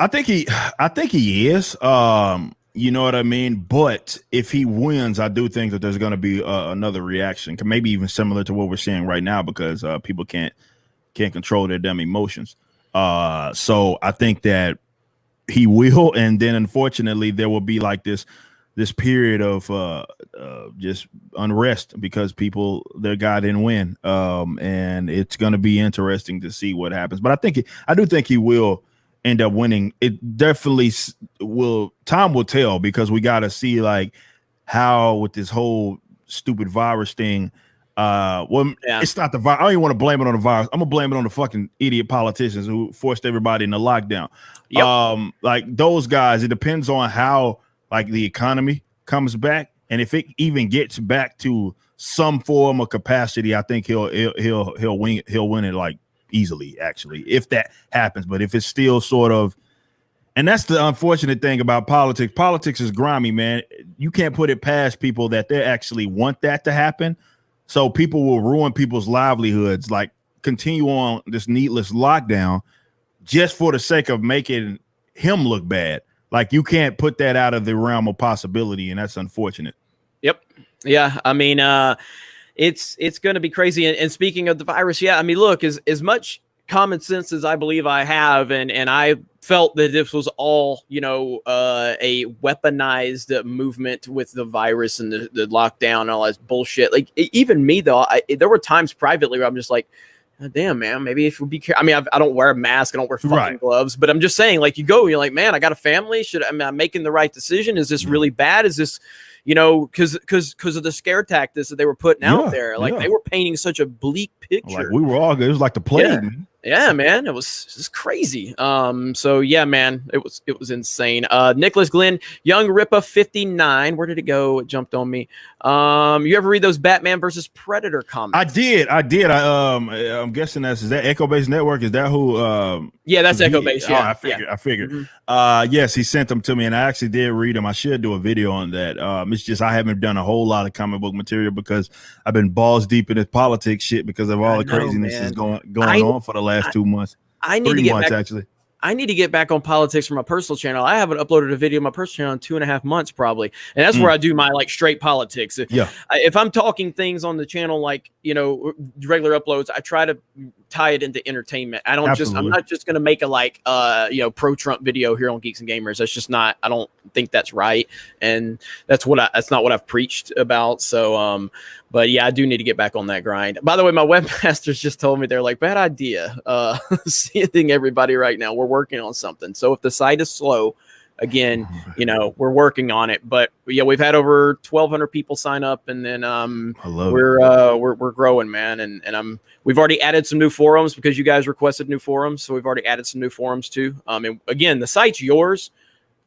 I think he is. You know what I mean? But if he wins, I do think that there's going to be another reaction, maybe even similar to what we're seeing right now, because people can't control their damn emotions. So I think that he will, and then unfortunately there will be like this period of just unrest because their guy didn't win. And it's going to be interesting to see what happens. But I do think he will end up winning. It definitely will. Time will tell, because we got to see like how with this whole stupid virus thing. It's not the virus. I don't even want to blame it on the virus. I'm gonna blame it on the fucking idiot politicians who forced everybody into lockdown. Yep. Like those guys, it depends on how like the economy comes back, and if it even gets back to some form of capacity, I think he'll win it like easily, actually, if that happens. But if it's still sort of, and that's the unfortunate thing about politics. Politics is grimy, man. You can't put it past people that they actually want that to happen. So people will ruin people's livelihoods, like continue on this needless lockdown just for the sake of making him look bad. Like, you can't put that out of the realm of possibility, and that's unfortunate. Yep. Yeah. I mean, it's going to be crazy. And speaking of the virus, I mean, look, as much common sense as I believe I have, and I felt that this was all, a weaponized movement with the virus and the lockdown and all that bullshit. Like, even me, though, there were times privately where I'm just like, damn, man, maybe if we be careful. I mean, I don't wear a mask, I don't wear fucking Right. gloves, but I'm just saying, like, you go, you're like, man, I got a family. Am I making the right decision? Is this really bad? Is this, you know, because of the scare tactics that they were putting out there, like they were painting such a bleak picture. Like we were all good. It was like the plague. Man. Yeah, man, it was crazy. So yeah, man, it was insane. Nicholas Glenn, YoungRippa59, where did it go? It jumped on me. You ever read those Batman versus Predator comics? I did. I'm guessing is that Echo Base Network? Is that who? Yeah, that's Echo Base. Yeah, I figured. Mm-hmm. Yes, he sent them to me, and I actually did read them. I should do a video on that. It's just I haven't done a whole lot of comic book material because I've been balls deep in this politics shit because of all the craziness that's going on for the last 2 months. I need 3 to get months back, actually. I need to get back on politics for my personal channel. I haven't uploaded a video on my personal channel in 2.5 months probably. And that's where I do my like straight politics. Yeah. If I'm talking things on the channel, like, you know, regular uploads, I try to tie it into entertainment. I don't I'm not just going to make a you know, pro-Trump video here on Geeks and Gamers. That's just not, I don't think that's right. And that's not what I've preached about. So, but yeah, I do need to get back on that grind. By the way, my webmasters just told me, they're like, bad idea. Seeing everybody right now, we're working on something. So if the site is slow, again, you know, we're working on it. But yeah, we've had over 1,200 people sign up, and then we're growing, man. And we've already added some new forums because you guys requested new forums, so we've already added some new forums too. And again, the site's yours.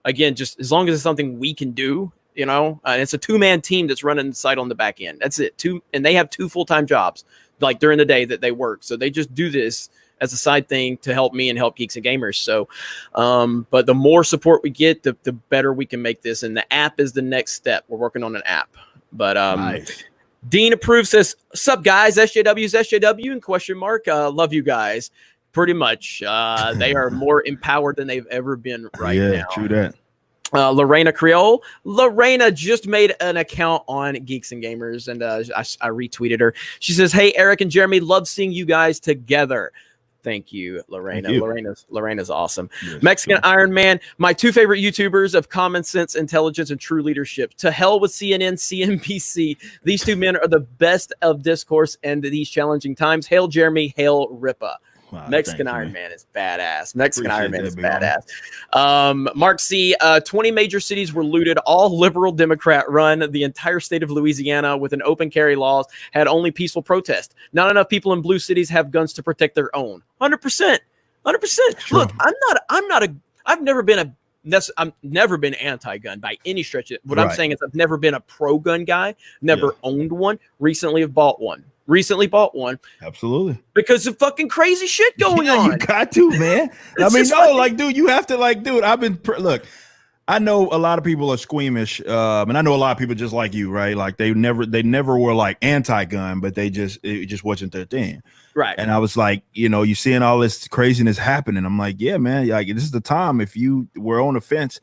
Again, just as long as it's something we can do. You know, and it's a 2-man team that's running the site on the back end. That's it. And they have 2 full-time jobs, like during the day that they work. So they just do this as a side thing to help me and help Geeks and Gamers. So, but the more support we get, the better we can make this. And the app is the next step. We're working on an app. But nice. Dean approves, says, "Sup guys, SJW's SJW and question mark. Love you guys." Pretty much. They are more empowered than they've ever been right now. Yeah, true that. Lorena Creole. Lorena just made an account on Geeks and Gamers, and I retweeted her. She says, "Hey, Eric and Jeremy, love seeing you guys together." Thank you, Lorena. Thank you. Lorana's awesome. Yes, Mexican Iron Man, my 2 favorite YouTubers of common sense, intelligence, and true leadership. To hell with CNN, CNBC. These 2 men are the best of discourse and these challenging times. Hail Jeremy, hail Rippa. Wow, Mexican Iron Man is badass. Mexican Iron Man is badass. Mark C. 20 major cities were looted, all liberal Democrat run. The entire state of Louisiana, with an open carry laws, had only peaceful protest. Not enough people in blue cities have guns to protect their own. 100%. 100%. Look, I've never been anti-gun by any stretch. What I'm saying is I've never been a pro-gun guy, never owned one, recently bought one. Absolutely. Because of fucking crazy shit going on. You got to, man. I mean, no, like, dude, you have to, like, dude, look, I know a lot of people are squeamish, and I know a lot of people just like you, right? Like they never were like anti-gun, but it just wasn't their thing. Right. And I was like, you know, you seeing all this craziness happening. I'm like, yeah, man, like this is the time. If you were on the fence,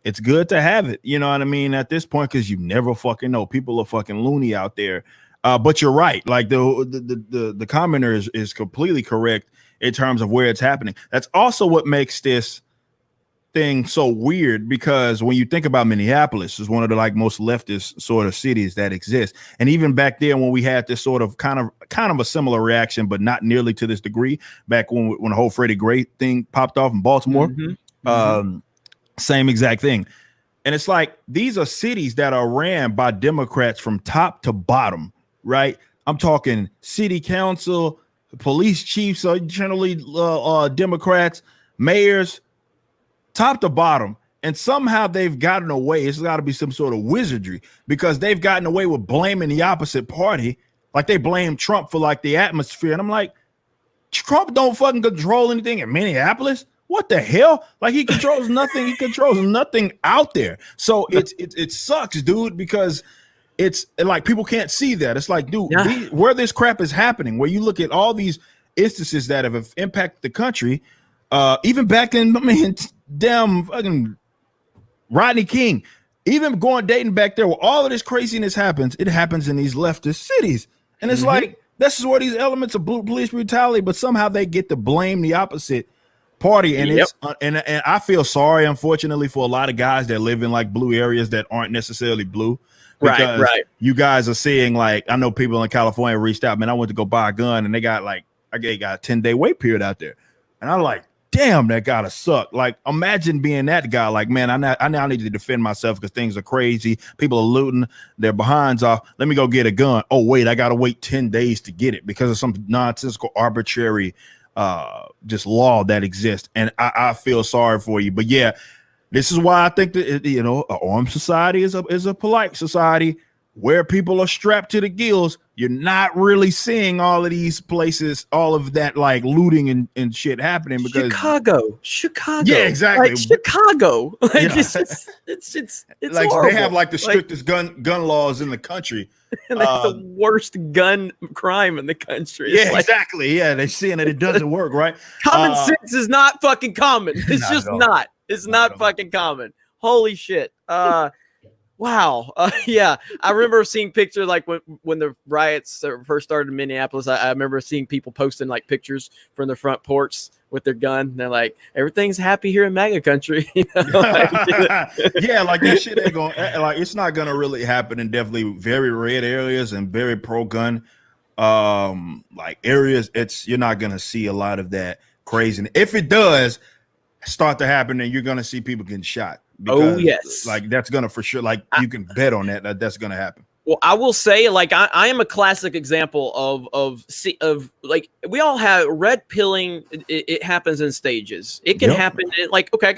it's good to have it. You know what I mean? At this point, because you never fucking know. People are fucking loony out there. But you're right. Like the commenter is completely correct in terms of where it's happening. That's also what makes this thing so weird, because when you think about Minneapolis, is one of the like most leftist sort of cities that exist. And even back then, when we had this sort of kind of a similar reaction, but not nearly to this degree, back when the whole Freddie Gray thing popped off in Baltimore, same exact thing. And it's like these are cities that are ran by Democrats from top to bottom. Right, I'm talking city council, police chiefs are generally Democrats, mayors, top to bottom, and somehow they've gotten away. It's got to be some sort of wizardry, because they've gotten away with blaming the opposite party, like they blame Trump for like the atmosphere. And I'm like, Trump don't fucking control anything in Minneapolis. What the hell? Like he controls nothing. He controls nothing out there. So it sucks, dude, because it's like people can't see that. It's like, dude, where this crap is happening, where you look at all these instances that have impacted the country, even back in, I mean, damn fucking Rodney King, even dating back there, where all of this craziness happens, it happens in these leftist cities. And it's like, this is where these elements of police brutality, but somehow they get to blame the opposite party. And it's and I feel sorry, unfortunately, for a lot of guys that live in like blue areas that aren't necessarily blue. Because you guys are seeing, like, I know people in California reached out, man, I went to go buy a gun, and they got like, I got a 10-day wait period out there. And I'm like, damn, that gotta suck. Like, imagine being that guy. Like, man, I now need to defend myself because things are crazy. People are looting their behinds off. Let me go get a gun. Oh, wait, I gotta wait 10 days to get it because of some nonsensical, arbitrary just law that exists. And I feel sorry for you. But yeah, this is why I think that, you know, an armed society is a polite society where people are strapped to the gills. You're not really seeing all of these places, all of that like looting and shit happening because Chicago. Yeah, exactly. Like Chicago. Like, you know, it's like horrible. they have like the strictest gun laws in the country. And that's the worst gun crime in the country. It's Yeah, exactly. Yeah, they're seeing that it doesn't work, right? Common sense is not fucking common. It's just not. It's not fucking common. Holy shit. Wow. Yeah, I remember seeing pictures like when the riots first started in Minneapolis. I remember seeing people posting like pictures from their front porch with their gun. And they're like, everything's happy here in MAGA country. You know? Yeah, like that shit ain't going. Like, it's not gonna really happen in definitely very red areas and very pro gun like areas. You're not gonna see a lot of that crazy. If it does start to happen, then you're gonna see people getting shot. Because, yes, like that's gonna for sure. Like you can bet on that's gonna happen. Well, I will say, like, I am a classic example of like, we all have red pilling. It happens in stages. It can happen. Like, okay,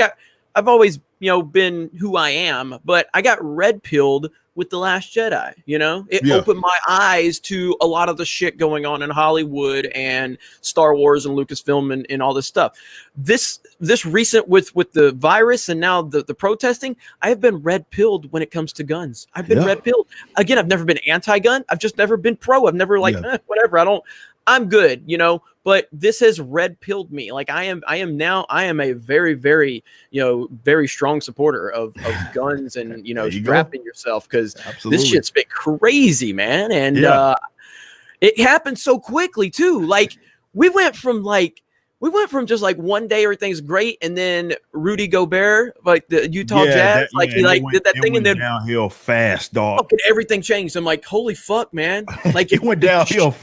I've always, you know, been who I am, but I got red pilled with The Last Jedi. You know, it opened my eyes to a lot of the shit going on in Hollywood and Star Wars and Lucasfilm and all this stuff. This recent with the virus and now the protesting, I have been red pilled when it comes to guns. I've been red pilled. Again, I've never been anti-gun. I've just never been pro. I've never like whatever. I'm good, you know, but this has red pilled me. Like I am a very, very, you know, very strong supporter of guns and, you know, strapping yourself because this shit's been crazy, man. And it happened so quickly too. Like we went from just like one day everything's great, and then Rudy Gobert, like the Utah Jazz, did that thing, and then downhill fast, dog. Fucking everything changed. I'm like, holy fuck, man! Like it went downhill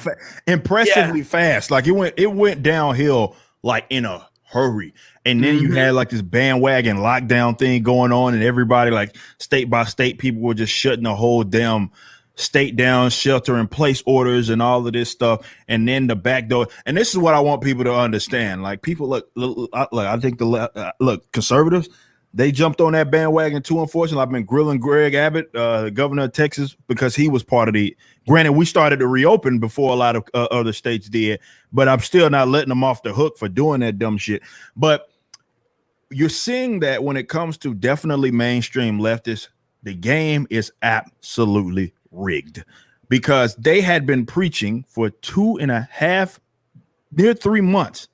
impressively fast. Like it went downhill like in a hurry, and then you had like this bandwagon lockdown thing going on, and everybody like state by state, people were just shutting the whole damn state down, shelter in place orders and all of this stuff, and then the back door. And this is what I want people to understand. Like people look I think conservatives, they jumped on that bandwagon too. Unfortunately, I've been grilling Greg Abbott, the governor of Texas, because he was part of the. Granted, we started to reopen before a lot of other states did, but I'm still not letting them off the hook for doing that dumb shit. But you're seeing that when it comes to definitely mainstream leftists, the game is absolutely rigged, because they had been preaching for 2.5, near 3 months,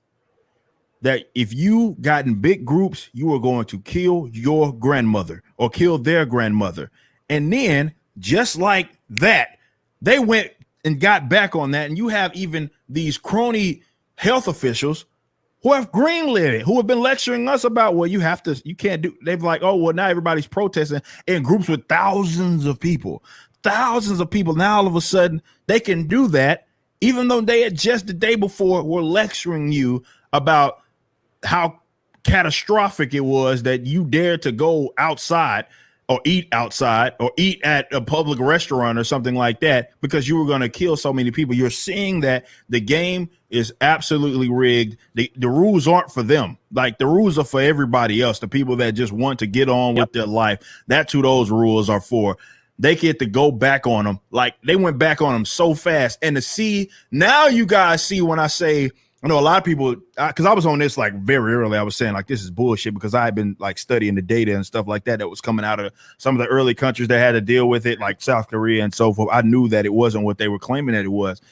that if you got in big groups, you were going to kill your grandmother or kill their grandmother. And then just like that, they went and got back on that. And you have even these crony health officials who have greenlit it, who have been lecturing us about, well, you can't do. They've like, oh, well, now everybody's protesting in groups with thousands of people. Now all of a sudden they can do that, even though they had just the day before were lecturing you about how catastrophic it was that you dared to go outside or eat at a public restaurant or something like that because you were going to kill so many people. You're seeing that the game is absolutely rigged. The rules aren't for them. Like the rules are for everybody else, the people that just want to get on with their life. That's who those rules are for. They get to go back on them. Like they went back on them so fast. And to see, now you guys see when I say, I know a lot of people, because I was on this like very early, I was saying like this is bullshit because I had been like studying the data and stuff like that was coming out of some of the early countries that had to deal with it, like South Korea and so forth. I knew that it wasn't what they were claiming that it was.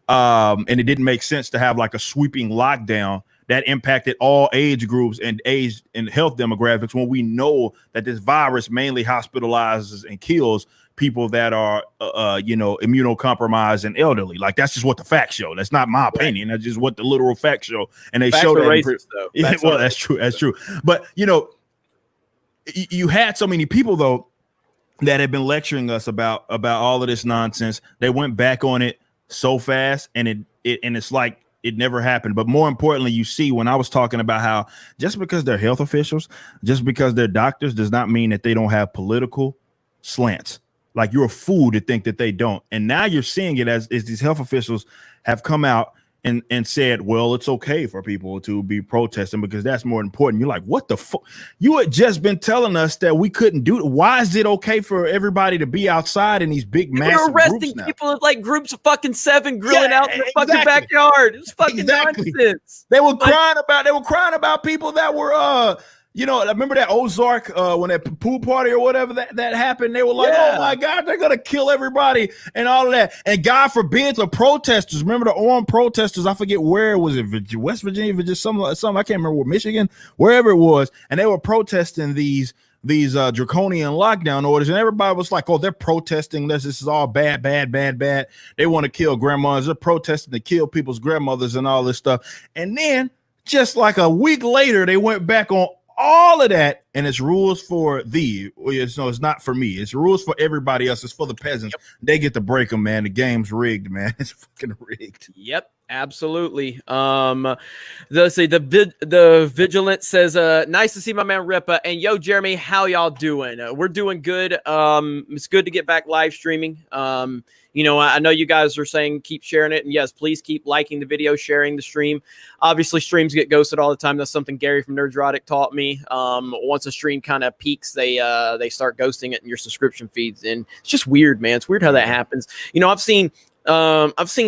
And it didn't make sense to have like a sweeping lockdown that impacted all age groups and age and health demographics when we know that this virus mainly hospitalizes and kills people that are, immunocompromised and elderly. Like that's just what the facts show. That's not my opinion. That's just what the literal facts show. And they show that. Racist, though. Well, that's true. That's true. But you had so many people though that had been lecturing us about all of this nonsense. They went back on it so fast, and it's like it never happened. But more importantly, you see, when I was talking about how just because they're health officials, just because they're doctors, does not mean that they don't have political slants. Like, you're a fool to think that they don't. And now you're seeing it as these health officials have come out and said, well, it's okay for people to be protesting because that's more important. You're like, what the fuck? You had just been telling us that we couldn't do it. Why is it okay for everybody to be outside in these big massive We're arresting groups people in like groups of fucking 7 grilling out in the fucking backyard. It's fucking nonsense. They were crying about people that were you know, remember that Ozark when that pool party or whatever that happened? They were like, oh my God, they're gonna kill everybody and all of that. And God forbid the protesters. Remember the armed protesters? I forget where it was. West Virginia, some I can't remember where, Michigan, wherever it was. And they were protesting these draconian lockdown orders, and everybody was like, oh, they're protesting this is all bad. They want to kill grandmas. They're protesting to kill people's grandmothers and all this stuff. And then just like a week later, they went back on all of that, and it's rules for thee. It's not for me. It's rules for everybody else. It's for the peasants. Yep. They get to break them, man. The game's rigged, man. It's fucking rigged. Yep, absolutely. The Vigilant says, nice to see my man Rippa. And yo, Jeremy, how y'all doing? We're doing good. It's good to get back live streaming. You know, I know you guys are saying keep sharing it. And yes, please keep liking the video, sharing the stream. Obviously, streams get ghosted all the time. That's something Gary from Nerdrotic taught me. Once a stream kind of peaks, they start ghosting it in your subscription feeds. And it's just weird, man. It's weird how that happens. You know, I've seen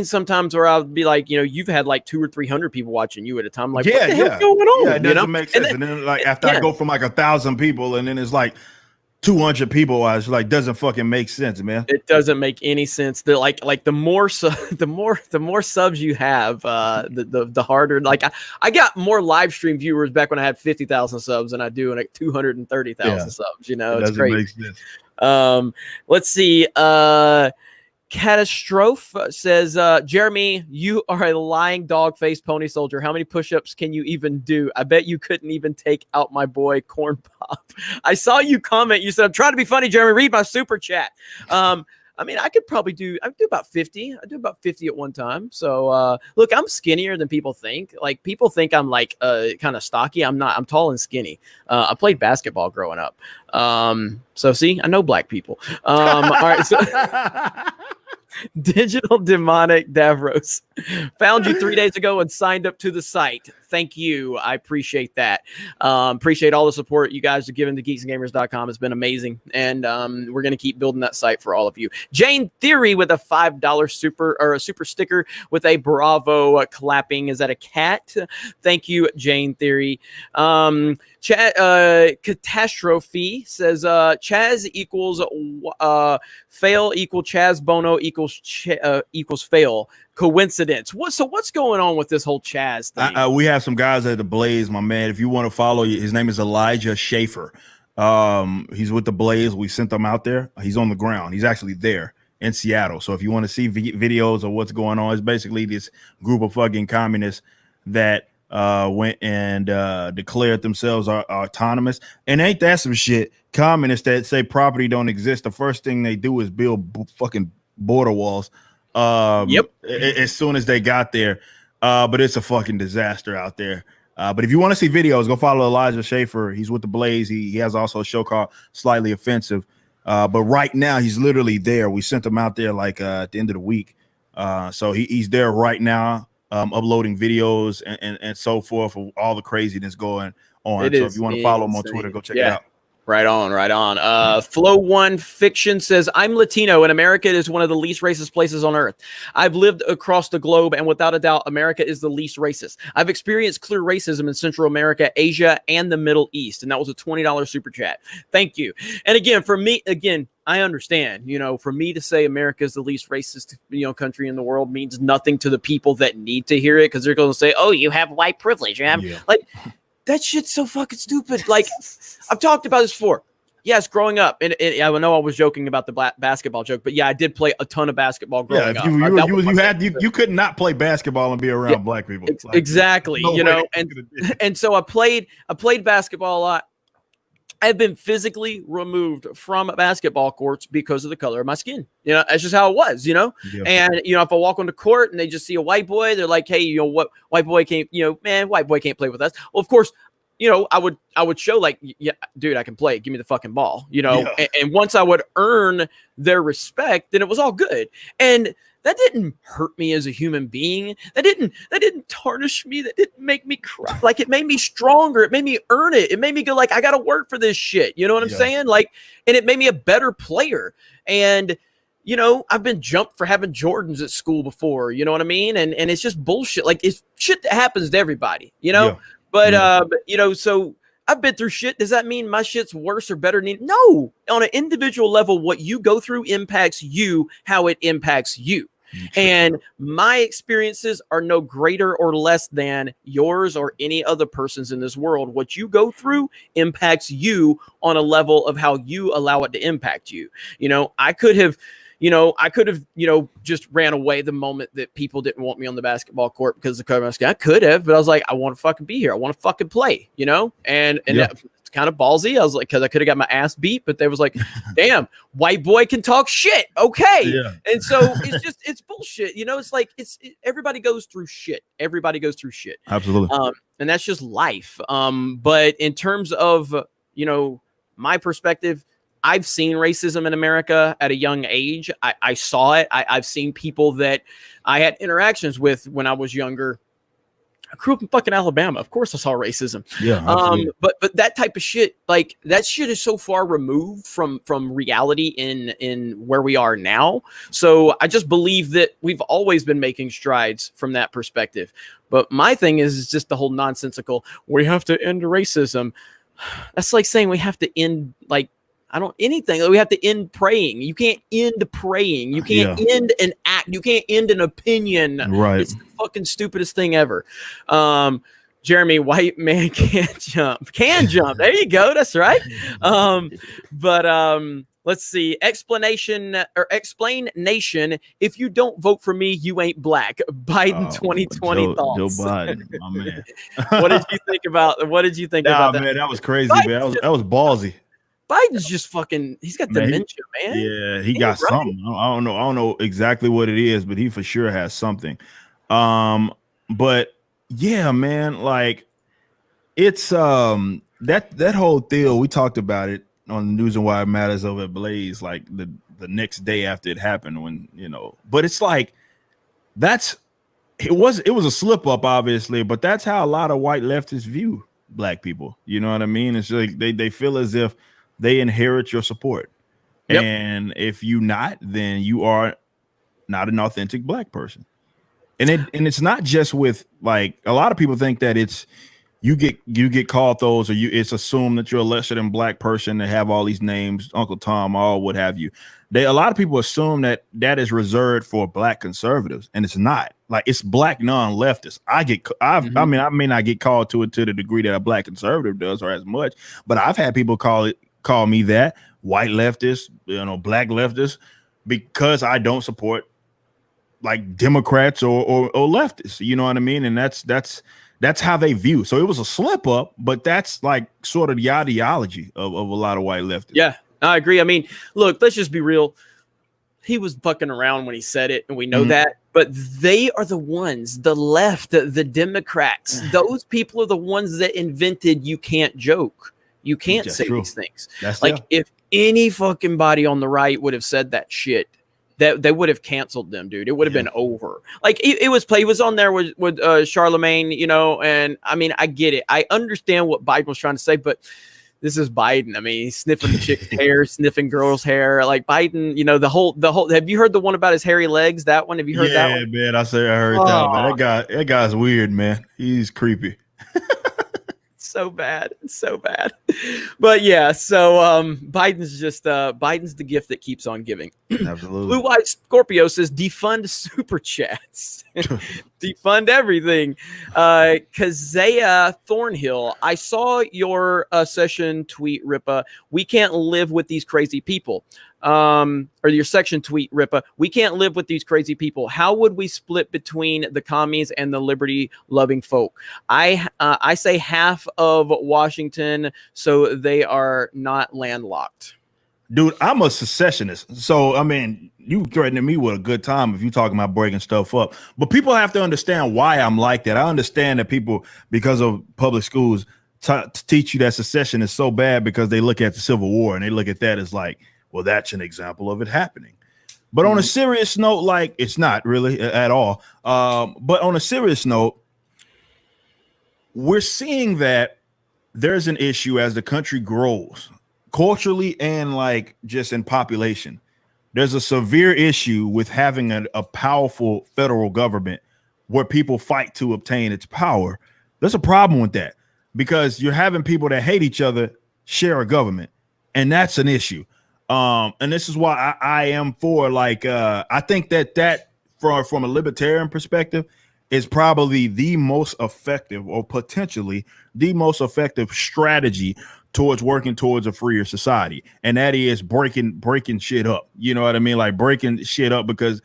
sometimes where I'll be like, you know, you've had like 200 or 300 people watching you at a time. Like, what the hell's going on? Yeah, it doesn't make sense. And then like after I go from like 1,000 people and then it's like 200 people, I was like, doesn't fucking make sense, man. It doesn't make any sense. That like the more subs you have, the harder. Like I got more live stream viewers back when I had 50,000 subs than I do in like 230,000 subs. You know, it's crazy. Let's see. Catastrophe says, Jeremy, you are a lying dog-faced pony soldier. How many push-ups can you even do? I bet you couldn't even take out my boy Corn Pop. I saw you comment. You said, I'm trying to be funny, Jeremy. Read my super chat. I mean, I do about 50. I do about 50 at one time. So, look, I'm skinnier than people think. Like, people think I'm like kind of stocky. I'm not. I'm tall and skinny. I played basketball growing up. So see, I know black people. All right. So Digital Demonic Davros found you 3 days ago and signed up to the site. Thank you. I appreciate that. Appreciate all the support you guys have given to geeksandgamers.com. It's been amazing. And we're going to keep building that site for all of you. Jane Theory with a $5 super sticker with a bravo clapping. Is that a cat? Thank you, Jane Theory. Catastrophe says Chaz equals fail equal Chaz Bono equals fail. Coincidence. What's going on with this whole Chaz thing? We have some guys at the Blaze, my man. If you want to follow, his name is Elijah Schaefer. He's with the Blaze. We sent them out there. He's on the ground. He's actually there in Seattle. So if you want to see videos of what's going on, it's basically this group of fucking communists that went and declared themselves autonomous. And ain't that some shit? Communists that say property don't exist, the first thing they do is build fucking border walls. As soon as they got there. But it's a fucking disaster out there. But if you want to see videos, go follow Elijah Schaefer. He's with the Blaze. He has also a show called Slightly Offensive. But right now he's literally there. We sent him out there like at the end of the week. So he's there right now, uploading videos and so forth of all the craziness going on. So if you want to follow him on Twitter, go check it out. Right on. Flow One Fiction says, I'm Latino and America is one of the least racist places on earth. I've lived across the globe and without a doubt, America is the least racist. I've experienced clear racism in Central America, Asia, and the Middle East. And that was a $20 super chat. Thank you. And again, for me, I understand, for me to say America is the least racist, country in the world means nothing to the people that need to hear it because they're going to say, oh, you have white privilege. That shit's so fucking stupid. Like, I've talked about this before. Yes, growing up, and I know I was joking about the basketball joke, but yeah, I did play a ton of basketball growing up. You could not play basketball and be around black people. Exactly, and so I played basketball a lot. I've been physically removed from basketball courts because of the color of my skin. You know, that's just how it was, you know? Yeah. And, you know, if I walk on the court and they just see a white boy, they're like, hey, you know what? White boy can't, you know, man, white boy can't play with us. Well, of course, you know, I would show like, yeah, dude, I can play. Give me the fucking ball, you know? Yeah. And once I would earn their respect, then it was all good. And that didn't hurt me as a human being. That didn't tarnish me. That didn't make me cry. Like, it made me stronger. It made me earn it. It made me go like, I got to work for this shit. You know what I'm saying? Like, and it made me a better player. And, you know, I've been jumped for having Jordans at school before. You know what I mean? And it's just bullshit. Like, it's shit that happens to everybody, you know? But, you know, so I've been through shit. Does that mean my shit's worse or better than no? On an individual level, what you go through impacts you, how it impacts you. And my experiences are no greater or less than yours or any other person's in this world. What you go through impacts you on a level of how you allow it to impact you. You know, I could have, you know, just ran away the moment that people didn't want me on the basketball court because of the color of my skin. I could have, but I was like, I want to fucking be here. I want to fucking play, you know? And it's kind of ballsy. I was like, because I could have got my ass beat, but they was like, damn, white boy can talk shit. Okay. Yeah. And so it's bullshit. You know, it's like, everybody goes through shit. Everybody goes through shit. Absolutely. And that's just life. But in terms of, you know, my perspective, I've seen racism in America at a young age. I saw it. I've seen people that I had interactions with when I was younger. I grew up in fucking Alabama. Of course I saw racism. Yeah. But that type of shit, like, that shit is so far removed from reality in where we are now. So I just believe that we've always been making strides from that perspective. But my thing is just the whole nonsensical, we have to end racism. That's like saying we have to end, like, anything. We have to end praying. You can't end praying. You can't end an act. You can't end an opinion. Right. It's the fucking stupidest thing ever. Jeremy, white man can't jump. Can jump. There you go. That's right. But let's see. Explain nation. If you don't vote for me, you ain't black. Biden 2020 thoughts. Joe Biden, my man. What did you think about that? Man, that was crazy, man. That was ballsy. Biden's just fucking, he's got dementia, man. Yeah, he got something. I don't know exactly what it is, but he for sure has something. But yeah, man, like, it's that whole deal, we talked about it on the News and Why It Matters over at Blaze, like the next day after it happened, when, you know, but it's like, it was a slip up, obviously, but that's how a lot of white leftists view black people. You know what I mean? It's like they feel as if they inherit your support. Yep. And if you not, then you are not an authentic black person. And it's not just with, like, a lot of people think that it's you get called those, or it's assumed that you're a lesser than black person that have all these names, Uncle Tom, all what have you. A lot of people assume that is reserved for black conservatives, and it's not. Like, it's black non-leftists. I mean, I may not get called to it to the degree that a black conservative does, or as much, but I've had people call me that, white leftists, you know, black leftists, because I don't support, like, Democrats or leftists. You know what I mean? And that's how they view. So it was a slip up, but that's like sort of the ideology of a lot of white leftists. Yeah, I agree. I mean, look, let's just be real. He was fucking around when he said it, and we know that. But they are the ones, the left, the Democrats. Those people are the ones that invented "you can't joke, you can't say these things." That's like, if any fucking body on the right would have said that shit, that they would have canceled them, dude. It would have been over. Like, it was on there with Charlemagne, you know. And I mean, I get it. I understand what Biden was trying to say, but this is Biden. I mean, he's sniffing the chick's hair, sniffing girls' hair. Like, Biden, you know, the whole. Have you heard the one about his hairy legs? That one? Have you heard that one? Yeah, man. I heard that, man. That guy's weird, man. He's creepy. So bad. It's so bad. But yeah, so Biden's just Biden's the gift that keeps on giving. Absolutely. Blue White Scorpio says defund super chats. Defund everything. Kazea Thornhill, I saw your session tweet, Rippa. We can't live with these crazy people. Or your section tweet, Rippa. We can't live with these crazy people. How would we split between the commies and the liberty-loving folk? I say half of Washington, so they are not landlocked. Dude, I'm a secessionist. So, I mean, you threatening me with a good time if you talking about breaking stuff up. But people have to understand why I'm like that. I understand that people, because of public schools, teach you that secession is so bad because they look at the Civil War and they look at that as like, well, that's an example of it happening. But on a serious note, like, it's not really at all. But on a serious note, we're seeing that there's an issue as the country grows. Culturally and like just in population, there's a severe issue with having a powerful federal government where people fight to obtain its power. There's a problem with that because you're having people that hate each other share a government, and that's an issue. And this is why I am for like I think that from a libertarian perspective is probably the most effective or potentially the most effective strategy towards working towards a freer society, and that is breaking shit up. You know what I mean? Like breaking shit up, because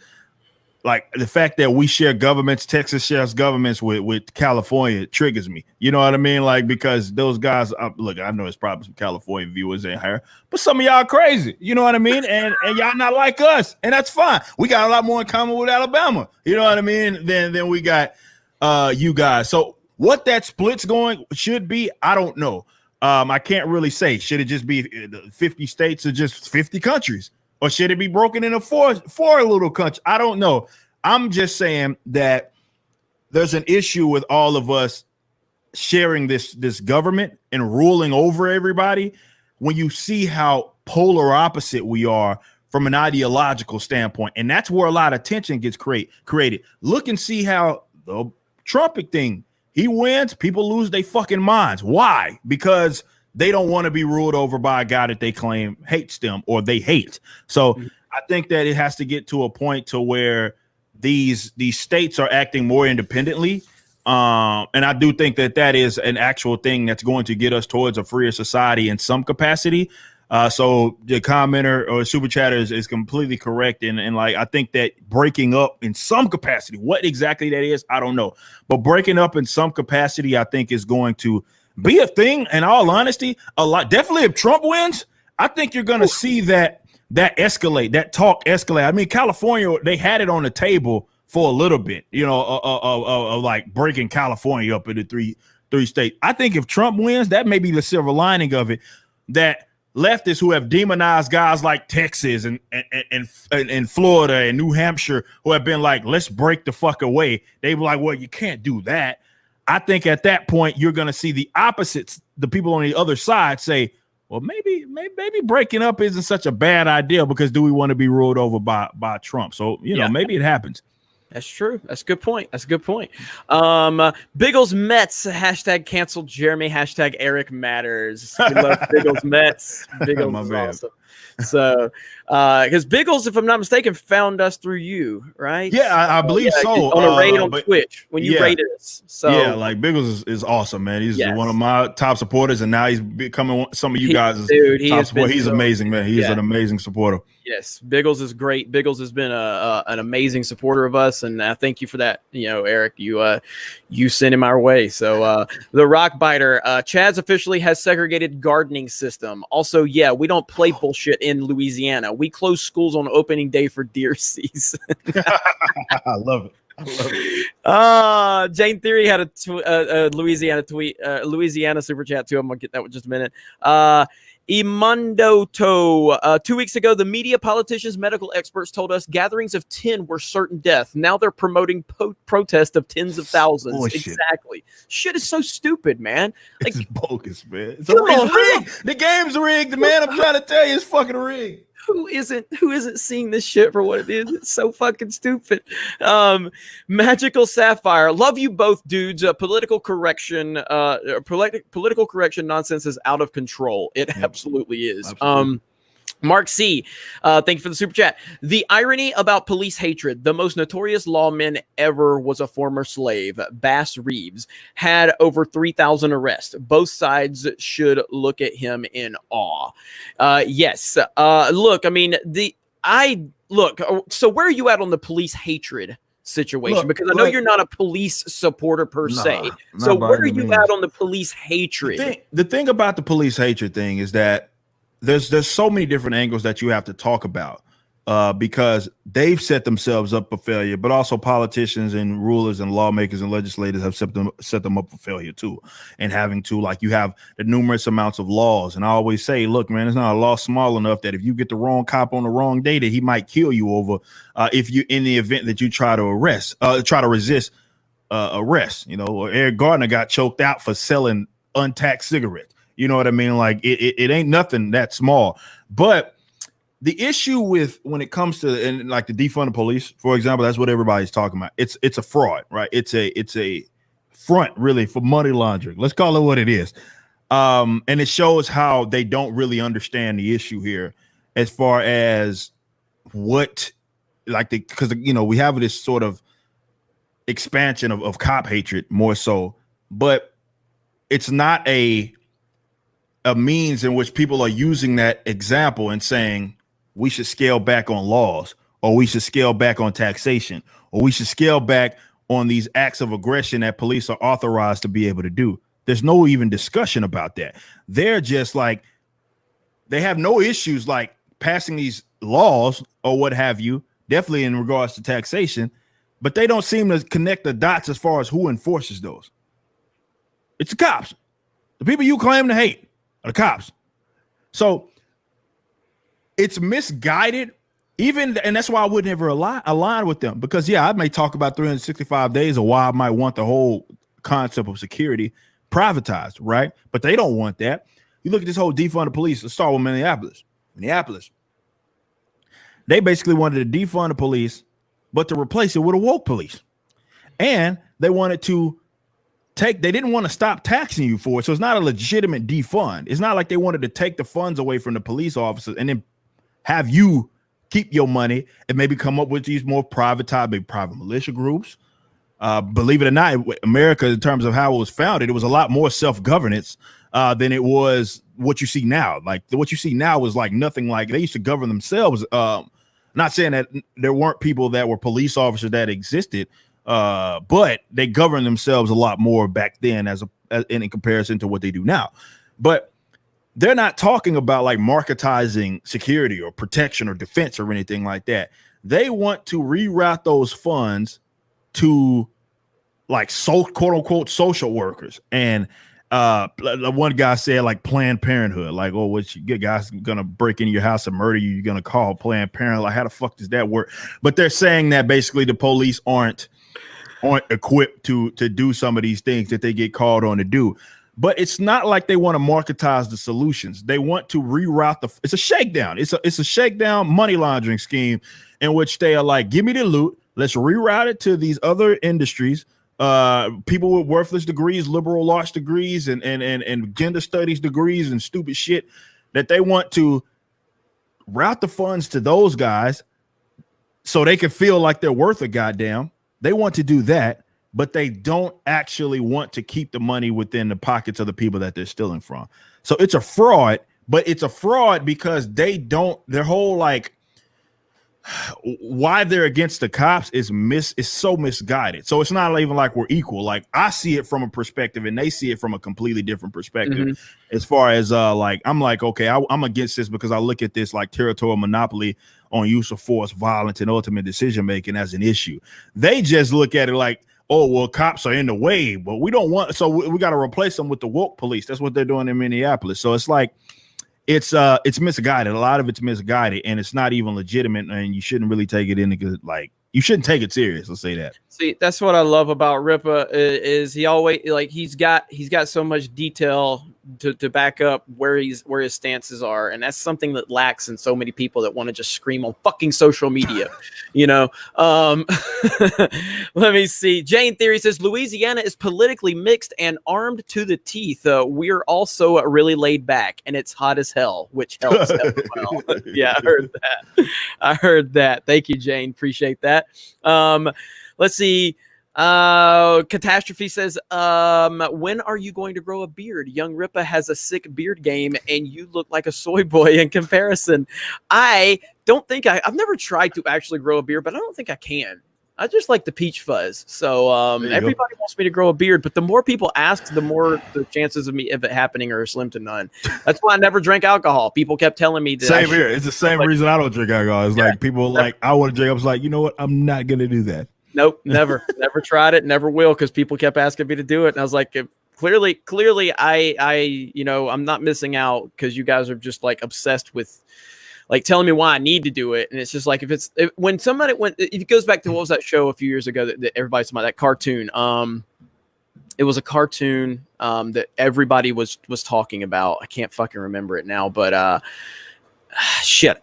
like the fact that we share governments, Texas shares governments with California triggers me. You know what I mean? Like, because those guys, look, I know it's probably some California viewers in here, but some of y'all crazy. You know what I mean? And y'all not like us, and that's fine. We got a lot more in common with Alabama. You know what I mean? Than we got you guys. So what that split's going should be, I don't know. I can't really say. Should it just be 50 states or just 50 countries? Or should it be broken into four little countries? I don't know. I'm just saying that there's an issue with all of us sharing this government and ruling over everybody when you see how polar opposite we are from an ideological standpoint. And that's where a lot of tension gets created. Look and see how the Trumpic thing, he wins, people lose their fucking minds. Why? Because they don't want to be ruled over by a guy that they claim hates them or they hate. So I think that it has to get to a point to where these states are acting more independently. And I do think that is an actual thing that's going to get us towards a freer society in some capacity. So the commenter or super chatter is completely correct. And like, I think that breaking up in some capacity, what exactly that is, I don't know. But breaking up in some capacity, I think is going to be a thing. In all honesty, a lot. Definitely if Trump wins, I think you're going to see that escalate, that talk escalate. I mean, California, they had it on the table for a little bit, you know, like breaking California up into three states. I think if Trump wins, that may be the silver lining of it, that leftists who have demonized guys like Texas and Florida and New Hampshire, who have been like, let's break the fuck away. They were like, well, you can't do that. I think at that point, you're going to see the opposites, the people on the other side say, well, maybe breaking up isn't such a bad idea, because do we want to be ruled over by Trump? So, you know, maybe it happens. That's true. That's a good point. Biggles Mets, hashtag cancel Jeremy, hashtag Eric matters. We love Biggles Mets. Biggles is awesome. So, because Biggles, if I'm not mistaken, found us through you, right? Yeah, I believe so. On a raid on Twitch when you raided us. So yeah, like Biggles is awesome, man. He's one of my top supporters, and now he's becoming some of you guys' top supporter. He's amazing, man. He's an amazing supporter. Yes, Biggles is great. Biggles has been an amazing supporter of us, and I thank you for that. You know, Eric, you sent him our way. So the Rock Biter, Chad's officially has segregated gardening system. Also, yeah, we don't play bullshit in Louisiana. We close schools on opening day for deer season. I love it. Jane Theory had a Louisiana tweet, Louisiana super chat too. I'm gonna get that in just a minute. Imandoto, 2 weeks ago, the media, politicians, medical experts told us gatherings of 10 were certain death. Now they're promoting protest of tens of thousands. Bullshit. Exactly. Shit is so stupid, man. Like, it's bogus, man. It's rigged. The game's rigged, man. I'm trying to tell you, it's fucking rigged. Who isn't seeing this shit for what it is? It's so fucking stupid. Magical Sapphire, love you both, dudes. Political correction nonsense is out of control. It absolutely is. Absolutely. Mark C, thank you for the super chat. The irony about police hatred. The most notorious lawman ever was a former slave. Bass Reeves had over 3,000 arrests. Both sides should look at him in awe. Yes. Look, I mean, so where are you at on the police hatred situation? Because I know you're not a police supporter per se. So where are you at on the police hatred? The thing about the police hatred thing is that there's so many different angles that you have to talk about because they've set themselves up for failure, but also politicians and rulers and lawmakers and legislators have set them up for failure too. And having to, like, you have the numerous amounts of laws. And I always say, look, man, it's not a law small enough that if you get the wrong cop on the wrong day, that he might kill you over if you, in the event that you try to resist arrest. You know, or Eric Gardner got choked out for selling untaxed cigarettes. You know what I mean? Like it ain't nothing that small. But the issue with when it comes to and like the defund the police, for example, that's what everybody's talking about. It's a fraud, right? It's a front really for money laundering. Let's call it what it is. And it shows how they don't really understand the issue here as far as what like because you know we have this sort of expansion of cop hatred more so, but it's not a means in which people are using that example and saying we should scale back on laws, or we should scale back on taxation, or we should scale back on these acts of aggression that police are authorized to be able to do. There's no even discussion about that. They're just like, they have no issues like passing these laws or what have you, definitely in regards to taxation, but they don't seem to connect the dots as far as who enforces those. It's the cops. The people you claim to hate are the cops. So it's misguided, even, and that's why I would never align with them, because yeah, I may talk about 365 days or why I might want the whole concept of security privatized, right? But they don't want that. You look at this whole defund the police. Let's start with Minneapolis. They basically wanted to defund the police, but to replace it with a woke police. And they wanted to they didn't want to stop taxing you for it. So it's not a legitimate defund. It's not like they wanted to take the funds away from the police officers and then have you keep your money and maybe come up with these more privatized, maybe private militia groups. Believe it or not, America, in terms of how it was founded, it was a lot more self-governance than it was what you see now. Like what you see now was like nothing like they used to govern themselves. Not saying that there weren't people that were police officers that existed, but they governed themselves a lot more back then as in comparison to what they do now. But they're not talking about like marketizing security or protection or defense or anything like that. They want to reroute those funds to like quote unquote social workers. And one guy said like Planned Parenthood, like, oh, what you get guys gonna break into your house and murder you, you're gonna call Planned Parenthood. Like, how the fuck does that work? But they're saying that basically the police aren't equipped to do some of these things that they get called on to do. But it's not like they want to marketize the solutions. They want to reroute it's a shakedown. It's a shakedown money laundering scheme in which they are like, give me the loot. Let's reroute it to these other industries. People with worthless degrees, liberal arts degrees, and gender studies degrees and stupid shit that they want to route the funds to those guys so they can feel like they're worth a goddamn. They want to do that, but they don't actually want to keep the money within the pockets of the people that they're stealing from. So it's a fraud, but it's a fraud because their whole like why they're against the cops is so misguided. So it's not even like we're equal. Like I see it from a perspective and they see it from a completely different perspective. As far as like I'm like, okay, I'm against this because I look at this like territorial monopoly on use of force, violence, and ultimate decision making as an issue. They just look at it like, oh, well, cops are in the way, but we don't want, so we got to replace them with the woke police. That's what they're doing in Minneapolis. So it's like, it's misguided. A lot of it's misguided, and it's not even legitimate, and you shouldn't really take it into like, you shouldn't take it serious. Let's say that. See, that's what I love about Rippa is he always like he's got so much detail to back up where his stances are, and that's something that lacks in so many people that want to just scream on fucking social media. Let me see. Jane Theory says Louisiana is politically mixed and armed to the teeth. We're also really laid back, and it's hot as hell, which helps. Well. Yeah, I heard that. Thank you, Jane. Appreciate that. Let's see. Catastrophe says, when are you going to grow a beard? Young Rippa has a sick beard game, and you look like a soy boy in comparison. I don't think I've never tried to actually grow a beard, but I don't think I can. I just like the peach fuzz. So everybody wants me to grow a beard, but the more people ask, the more the chances of it happening are slim to none. That's why I never drank alcohol. People kept telling me that. Same here. It's the same reason I don't drink alcohol. It's like people like, I want to drink. I was like, you know what? I'm not going to do that. Nope, never tried it, never will, because people kept asking me to do it, and I was like, clearly, I'm not missing out because you guys are just like obsessed with like telling me why I need to do it, and it's just like if it goes back to what was that show a few years ago that everybody's talking about, that cartoon. It was a cartoon that everybody was talking about. I can't fucking remember it now, but shit.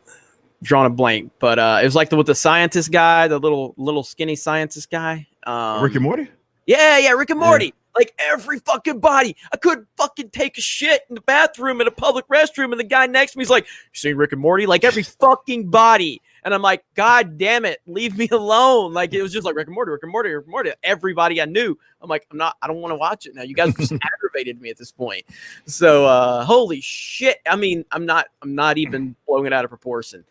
Drawn a blank, but it was like with the scientist guy, the little skinny scientist guy. Rick and Morty? Yeah, Rick and Morty. Yeah. Like every fucking body. I couldn't fucking take a shit in the bathroom in a public restroom, and the guy next to me is like, "You seen Rick and Morty?" Like every fucking body. And I'm like, God damn it, leave me alone. Like it was just like Rick and Morty, Rick and Morty, Rick and Morty. Everybody I knew. I'm like, I don't want to watch it now. You guys just aggravated me at this point. So holy shit. I mean, I'm not even blowing it out of proportion.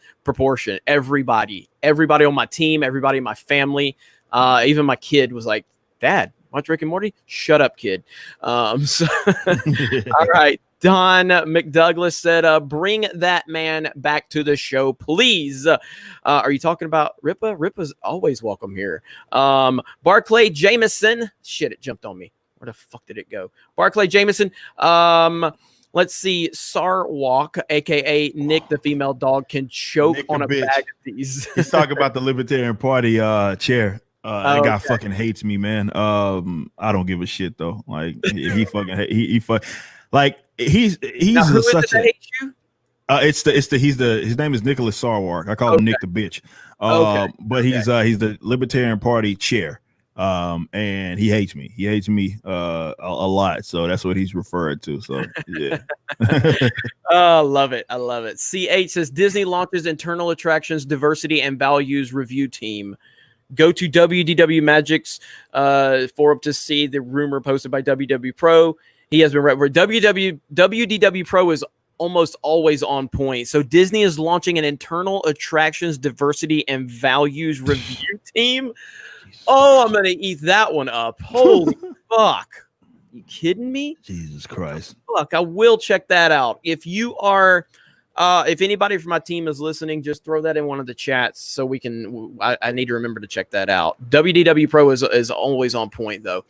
Everybody on my team, everybody in my family, even my kid was like, Dad, watch Rick and Morty? Shut up, kid. All right. Don McDouglas said, bring that man back to the show, please. Are you talking about Rippa? Rippa's always welcome here. Barclay Jameson. Shit, it jumped on me. Where the fuck did it go? Barclay Jameson. Let's see. Sarwalk, a.k.a. Nick, the female dog, can choke Nick on a bag of these. He's talking about the Libertarian Party chair. That guy fucking hates me, man. I don't give a shit, though. Like, he like he's now, who such a hate you? His name is Nicholas Sarwark. I call him Nick the bitch. But he's the Libertarian Party chair. And he hates me. He hates me a lot. So that's what he's referred to. So yeah. I love it. CH says Disney launches internal attractions, diversity, and values review team. Go to WDW Magic's forum to see the rumor posted by WW Pro. He has been right where WDW Pro is almost always on point. So Disney is launching an internal attractions, diversity, and values review team. Oh, I'm going to eat that one up. Holy fuck. You kidding me? Jesus Christ. Fuck, I will check that out. If you are, if anybody from my team is listening, just throw that in one of the chats so we can, I need to remember to check that out. WDW Pro is always on point, though.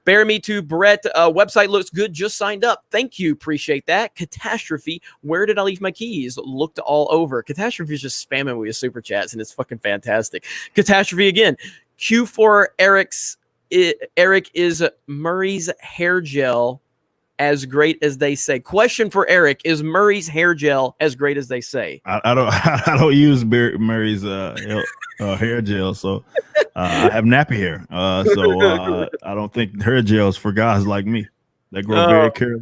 Bear Me Too, Brett, website looks good, just signed up. Thank you, appreciate that. Catastrophe, where did I leave my keys? Looked all over. Catastrophe is just spamming with super chats, and it's fucking fantastic. Catastrophe again. Q4 Eric is Murray's hair gel as great as they say? Question for Eric: is Murray's hair gel as great as they say? I don't use Murray's hair gel, so I have nappy hair. So I don't think hair gel is for guys like me that grow very curly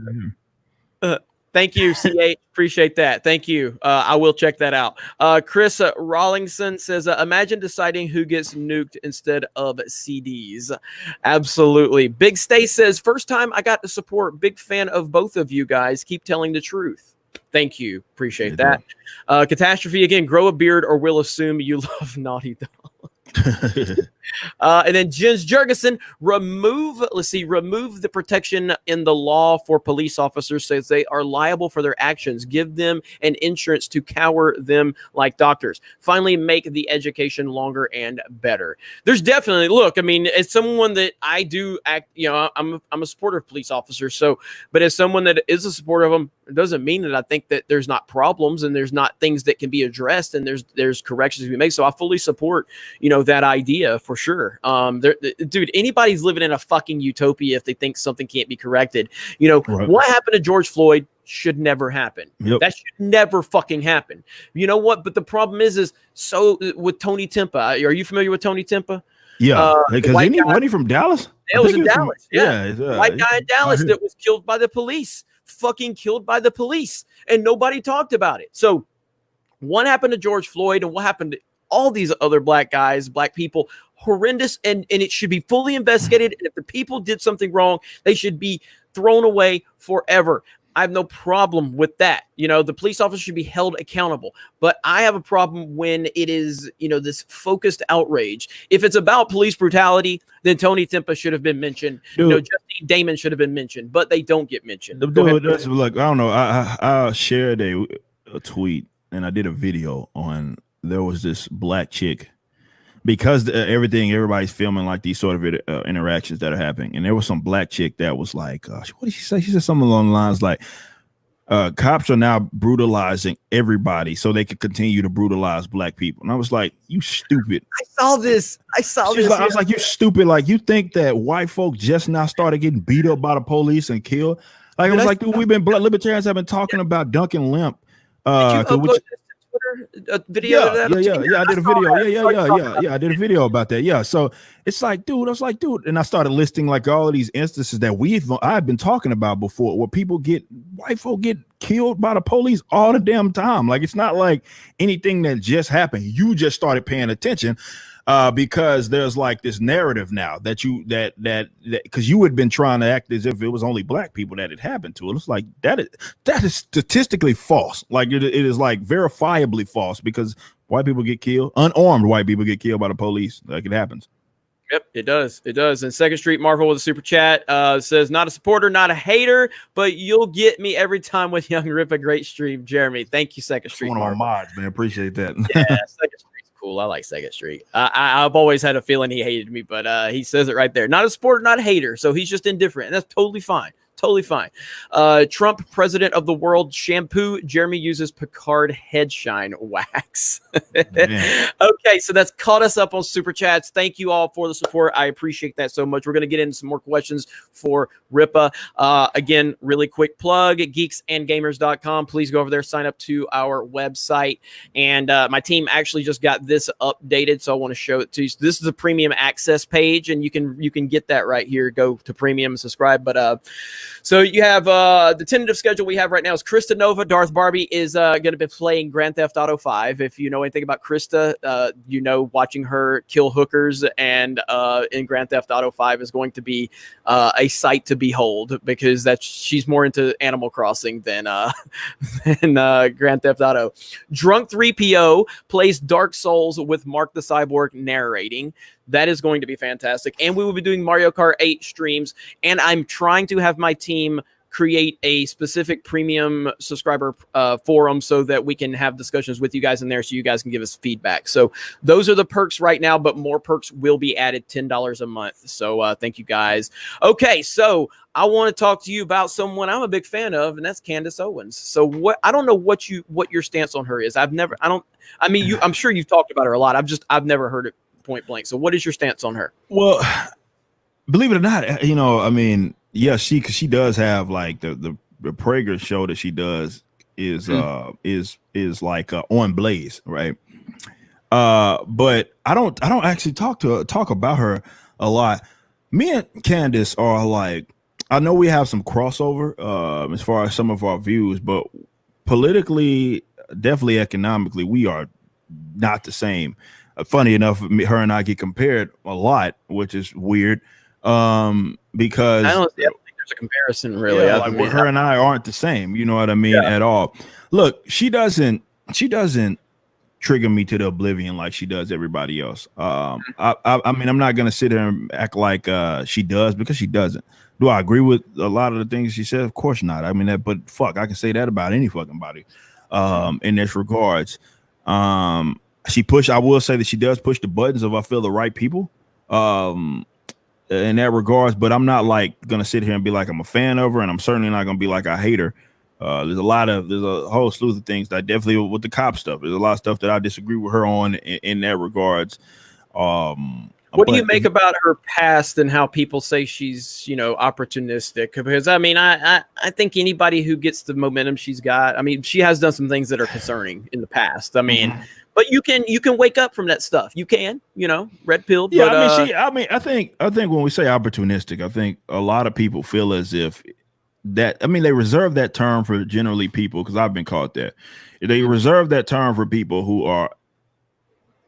hair. Thank you, CH. Appreciate that. Thank you. I will check that out. Chris Rawlingson says, imagine deciding who gets nuked instead of CDs. Absolutely. Big Stay says, first time I got to support. Big fan of both of you guys. Keep telling the truth. Thank you. Appreciate that. Catastrophe again, grow a beard or we'll assume you love Naughty Dog. And then Jens Jurgensen, remove the protection in the law for police officers, says they are liable for their actions. Give them an insurance to cower them like doctors. Finally, make the education longer and better. There's definitely, look, I mean, as someone that I do act, I'm a supporter of police officers. So, but as someone that is a supporter of them, It doesn't mean that I think that there's not problems and there's not things that can be addressed and there's corrections to be made. So I fully support, that idea for sure. Dude, anybody's living in a fucking utopia if they think something can't be corrected. Right. What happened to George Floyd should never happen. Yep. That should never fucking happen. You know what? But the problem is so with Tony Timpa. Are you familiar with Tony Timpa? Yeah, because wasn't he from Dallas? It was in Dallas. Yeah, white guy in Dallas that was killed by the police. Fucking killed by the police, and nobody talked about it. So, what happened to George Floyd, and what happened to all these other black guys, black people? Horrendous, and it should be fully investigated. And if the people did something wrong, they should be thrown away forever. I have no problem with that. The police officer should be held accountable. But I have a problem when it is, this focused outrage. If it's about police brutality, then Tony Timpa should have been mentioned. Justine Damon should have been mentioned, but they don't get mentioned. Look, I don't know. I shared a tweet and I did a video on. There was this black chick. Because everybody's filming like these sort of interactions that are happening. And there was some black chick that was like, what did she say? She said something along the lines like, cops are now brutalizing everybody so they could continue to brutalize black people. And I was like, you stupid. I saw this. I was like, you stupid. Like, you think that white folk just now started getting beat up by the police and killed? Like, I was like, dude, libertarians have been talking about Duncan Lemp. Video I did a video. I did a video about that. Yeah. So it's like, dude, I was like, dude, and I started listing like all of these instances that I've been talking about before where white folk get killed by the police all the damn time. Like, it's not like anything that just happened. You just started paying attention because there's like this narrative now that because you had been trying to act as if it was only black people that it happened to. It's like that is statistically false. Like it is like verifiably false because white people get killed, unarmed white people get killed by the police. Like, it happens. Yep, it does. It does. And Second Street Marvel with a super chat says, not a supporter, not a hater, but you'll get me every time with Young Rip. A great stream, Jeremy. Thank you, Second Street. One of my mods, man. Appreciate that. Yeah, Second Street's cool. I like Second Street. I've always had a feeling he hated me, but he says it right there. Not a supporter, not a hater. So he's just indifferent. And that's totally fine. Totally fine. Trump, president of the world shampoo. Jeremy uses Picard head shine wax. Okay, so that's caught us up on super chats. Thank you all for the support. I appreciate that so much. We're going to get into some more questions for Rippa. Again, really quick plug, geeksandgamers.com. Please go over there, sign up to our website. And my team actually just got this updated, so I want to show it to you. So this is a premium access page, and you can get that right here. Go to premium and subscribe. But so you have the tentative schedule we have right now is Krista Nova. Darth Barbie is going to be playing Grand Theft Auto 5. If you know anything about Krista, watching her kill hookers and in Grand Theft Auto 5 is going to be a sight to behold because she's more into Animal Crossing than Grand Theft Auto. Drunk 3PO plays Dark Souls with Mark the Cyborg narrating. That is going to be fantastic. And we will be doing Mario Kart 8 streams. And I'm trying to have my team create a specific premium subscriber forum so that we can have discussions with you guys in there so you guys can give us feedback. So those are the perks right now, but more perks will be added, $10 a month. So thank you guys. Okay, so I want to talk to you about someone I'm a big fan of, and that's Candace Owens. So I don't know what your stance on her is. I'm sure you've talked about her a lot. I've never heard it point blank. So what is your stance on her? Well, believe it or not, yeah, she does have like the Prager show that she does is like on Blaze, right? But I don't actually talk about her a lot. Me and Candace are like, I know we have some crossover as far as some of our views, but politically, definitely economically, we are not the same. Funny enough, her and I get compared a lot, which is weird. Because I don't think there's a comparison really. Yeah, like her and I aren't the same, you know what I mean, at all. Look, she doesn't trigger me to the oblivion like she does everybody else. I mean, I'm not gonna sit here and act like she does because she doesn't. Do I agree with a lot of the things she said? Of course not. I mean, but fuck, I can say that about any fucking body in this regards. I will say that she does push the buttons if I feel the right people. In that regards, but I'm not like gonna sit here and be like I'm a fan of her, and I'm certainly not gonna be like I hate her There's a whole slew of things that definitely with the cop stuff. There's a lot of stuff that I disagree with her on in that regards. What do you make about her past and how people say she's, opportunistic? Because I think anybody who gets the momentum she's got, she has done some things that are concerning in the past. But you can wake up from that stuff. You can, red pilled. Yeah, but, I think when we say opportunistic, I think a lot of people feel as if that. They reserve that term for generally people, because I've been called that. They reserve that term for people who are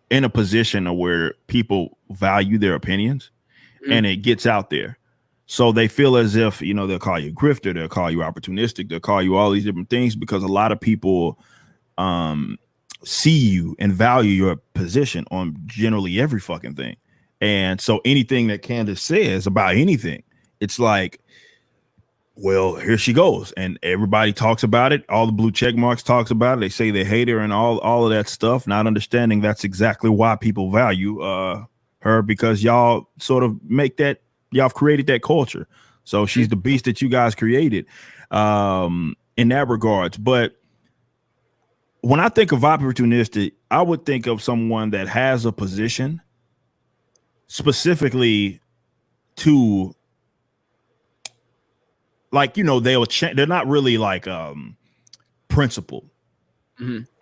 in a position of where people value their opinions and it gets out there. So they feel as if, they'll call you a grifter, they'll call you opportunistic, they'll call you all these different things, because a lot of people see you and value your position on generally every fucking thing. And so anything that Candace says about anything, it's like, well, here she goes, and everybody talks about it. All the blue check marks talks about it. They say they hate her and all of that stuff, not understanding that's exactly why people value her, because y'all sort of make that, y'all have created that culture. So she's the beast that you guys created in that regards. But when I think of opportunistic, I would think of someone that has a position specifically to, like, they're not really like principled,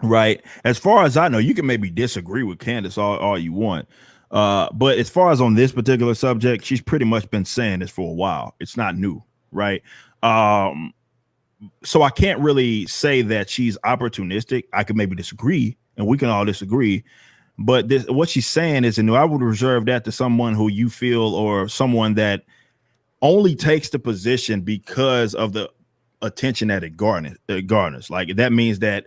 right? As far as I know, you can maybe disagree with Candace all you want, but as far as on this particular subject, she's pretty much been saying this for a while. It's not new, right? So I can't really say that she's opportunistic. I could maybe disagree, and we can all disagree, but what she's saying is, and I would reserve that to someone who you feel, or someone that only takes the position because of the attention that it garners. Like, that means that,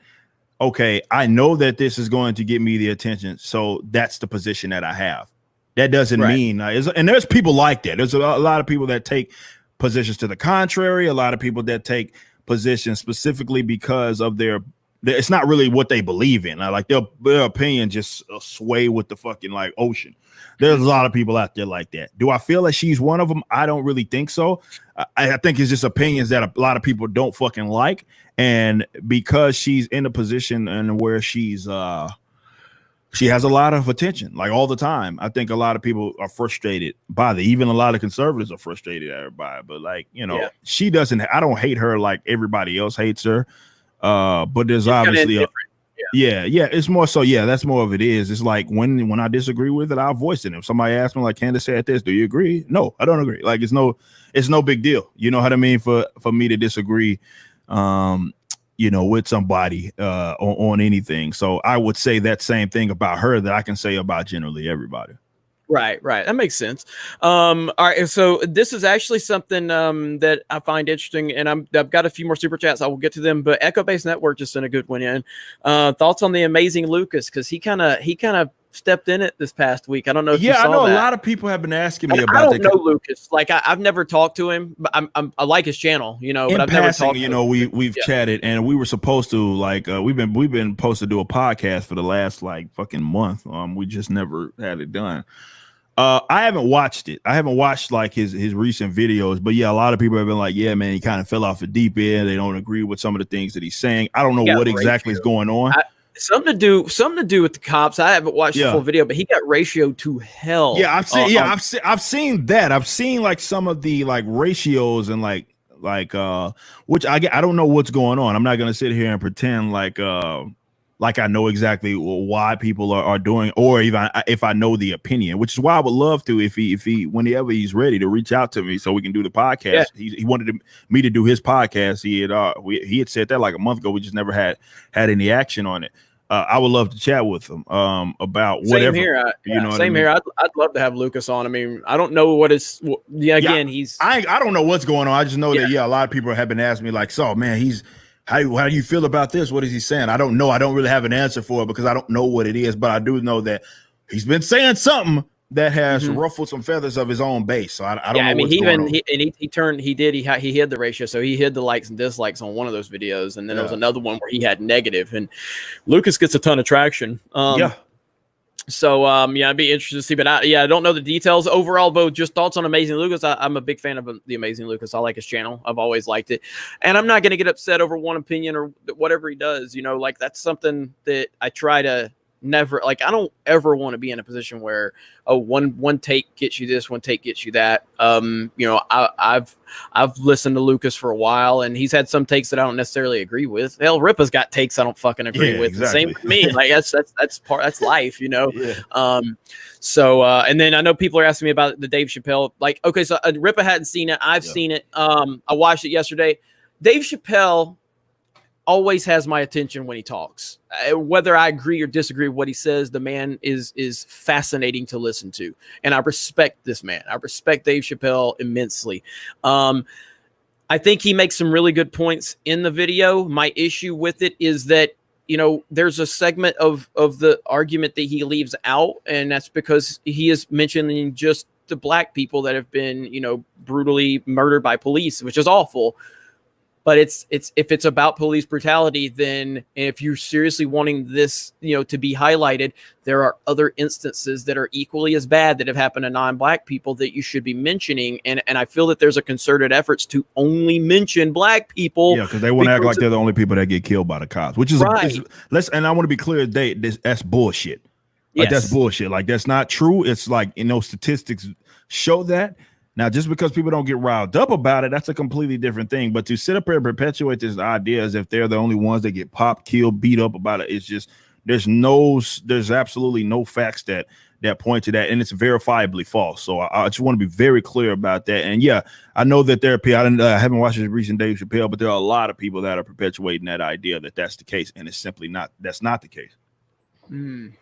okay, I know that this is going to get me the attention, so that's the position that I have. That doesn't mean, and there's people like that. There's a lot of people that take positions to the contrary, a lot of people that take positions specifically because of it's not really what they believe in. Like, their opinion just sway with the fucking like ocean. There's a lot of people out there like that. Do I feel like she's one of them? I don't really think so. I think it's just opinions that a lot of people don't fucking like. And because she's in a position and where she has a lot of attention, like all the time, I think a lot of people are frustrated by even a lot of conservatives are frustrated at her by it. But like, she doesn't, I don't hate her like everybody else hates her. But there's obviously it's more so. Yeah, that's more of it is. It's like when I disagree with it, I'll voice it. If somebody asks me, like, Candace said this, do you agree? No, I don't agree. Like, it's no big deal. You know what I mean? For me to disagree, with somebody on anything. So I would say that same thing about her that I can say about generally everybody. Right. That makes sense. All right. So this is actually something that I find interesting, and I've got a few more super chats. I will get to them, but Echo Base Network just sent a good one in. Thoughts on the amazing Lucas, because he kind of stepped in it this past week. I don't know if you saw I know that. A lot of people have been asking me about that. I don't know Lucas. Like, I've never talked to him, but I like his channel, but I've never talked to him. We've chatted, and we were supposed to we've been supposed to do a podcast for the last fucking month. We just never had it done. I haven't watched it. I haven't watched his recent videos, but yeah, a lot of people have been like, yeah, man, he kind of fell off the deep end. They don't agree with some of the things that he's saying. I don't know what exactly is going on. Something to do with the cops. I haven't watched the full video, but he got ratioed to hell. Yeah, I've seen that. I've seen some of the ratios and which I don't know what's going on. I'm not gonna sit here and pretend like I know exactly why people are doing, or even if I know the opinion, which is why I would love to, if he whenever he's ready, to reach out to me so we can do the podcast. Yeah. He wanted me to do his podcast. He had said that like a month ago. We just never had any action on it. I would love to chat with him about whatever. Same here. I'd love to have Lucas on. I mean, I don't know what is. He's. I don't know what's going on. I just know that a lot of people have been asking me like, so man, he's. How do you feel about this? What is he saying? I don't know. I don't really have an answer for it because I don't know what it is, but I do know that he's been saying something that has ruffled some feathers of his own base. So I don't know. I mean, he hid the ratio. So he hid the likes and dislikes on one of those videos. And then there was another one where he had negative, and Lucas gets a ton of traction. So yeah, I'd be interested to see, but I don't know the details overall. But just thoughts on Amazing Lucas. I'm a big fan of the Amazing Lucas. I like his channel. I've always liked it, and I'm not going to get upset over one opinion or whatever he does. You know, like that's something that I try to never like. I don't ever want to be in a position where one take gets you this, one take gets you that. You know, I've listened to Lucas for a while, and he's had some takes that I don't necessarily agree with. Hell, Rippa's got takes I don't fucking agree with. Exactly. Same with me. Like that's life, you know. Yeah. So and then I know people are asking me about the Dave Chappelle. Like, okay, so Rippa hadn't seen it. I've seen it. I watched it yesterday. Dave Chappelle always has my attention when he talks. Whether I agree or disagree with what he says, the man is fascinating to listen to. And I respect this man. I respect Dave Chappelle immensely. I think he makes some really good points in the video. My issue with it is that, you know, there's a segment of the argument that he leaves out, and that's because he is mentioning just the black people that have been, you know, brutally murdered by police, which is awful. But it's if it's about police brutality, then if you're seriously wanting this, you know, to be highlighted, there are other instances that are equally as bad that have happened to non-black people that you should be mentioning. And I feel that there's a concerted efforts to only mention black people. Yeah, because they want to act like they're the only people that get killed by the cops, which is right. And I want to be clear, that's bullshit. Like that's bullshit. Like that's not true. It's like, you know, statistics show that. Now, just because people don't get riled up about it, that's a completely different thing. But to sit up here and perpetuate this idea as if they're the only ones that get popped, killed, beat up about it, it's just there's absolutely no facts that point to that, and it's verifiably false. So I just want to be very clear about that. And yeah, I know that there are people. I haven't watched the recent Dave Chappelle, but there are a lot of people that are perpetuating that idea that that's the case, and it's simply not. That's not the case.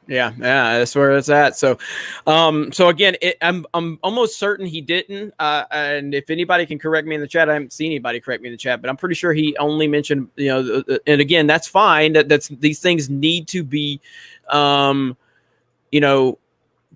Yeah, that's where it's at. So, so again, I'm almost certain he didn't. And if anybody can correct me in the chat, I haven't seen anybody correct me in the chat, but I'm pretty sure he only mentioned, you know, and again, that's fine. That's these things need to be, you know,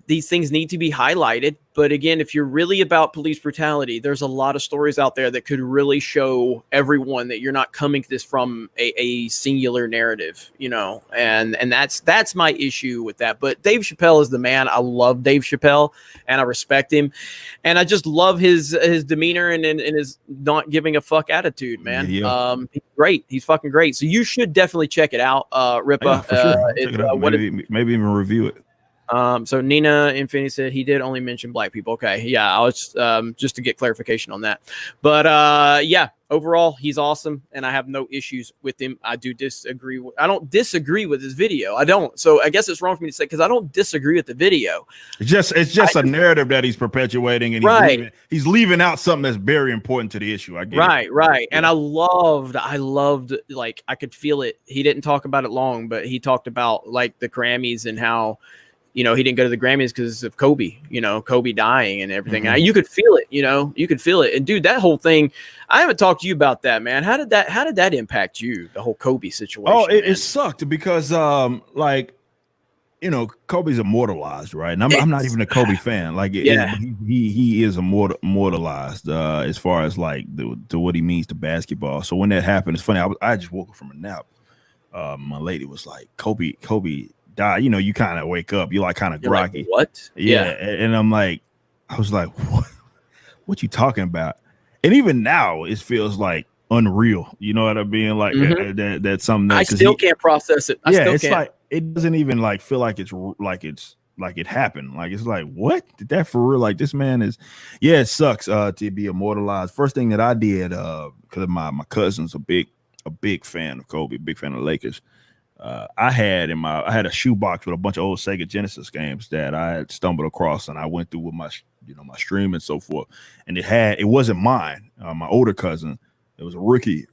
these things need to be highlighted. But again, if you're really about police brutality, there's a lot of stories out there that could really show everyone that you're not coming to this from a singular narrative, you know, and that's my issue with that. But Dave Chappelle is the man. I love Dave Chappelle and I respect him. And I just love his demeanor and his not giving a fuck attitude, man. Yeah. He's great. He's fucking great. So you should definitely check it out. Rippa. Yeah, for sure. Check it out. Maybe even review it. So Nina Infinity said he did only mention black people. Okay. Yeah. I was, just to get clarification on that, but, yeah, overall he's awesome and I have no issues with him. I don't disagree with his video. I don't. So I guess it's wrong for me to say, cause I don't disagree with the video. It's just a narrative that he's perpetuating and he's leaving out something that's very important to the issue. I get it. Right. And I loved, like, I could feel it. He didn't talk about it long, but he talked about like the Grammys and how, you know, he didn't go to the Grammys because of Kobe, you know, Kobe dying and everything. Mm-hmm. You could feel it, you know, And dude, that whole thing, I haven't talked to you about that, man. How did that impact you? The whole Kobe situation? Oh, it sucked because, like, you know, Kobe's immortalized, right? And I'm not even a Kobe fan. Like, he is immortalized as far as like to what he means to basketball. So when that happened, it's funny. I just woke up from a nap. My lady was like, Kobe die, you know, you kind of wake up, you're like kind of groggy. Like, what? Yeah. And I'm like, I was like, what you talking about? And even now it feels like unreal. You know what I mean? Like that's something that I still can't process it. Like it doesn't even like feel like it's like it happened. Like it's like, what? Did that for real? Like this man is, it sucks to be immortalized. First thing that I did, because my cousin's a big fan of Kobe, big fan of the Lakers. I had a shoebox with a bunch of old Sega Genesis games that I had stumbled across, and I went through with my stream and so forth. And it wasn't mine. My older cousin, it was a rookie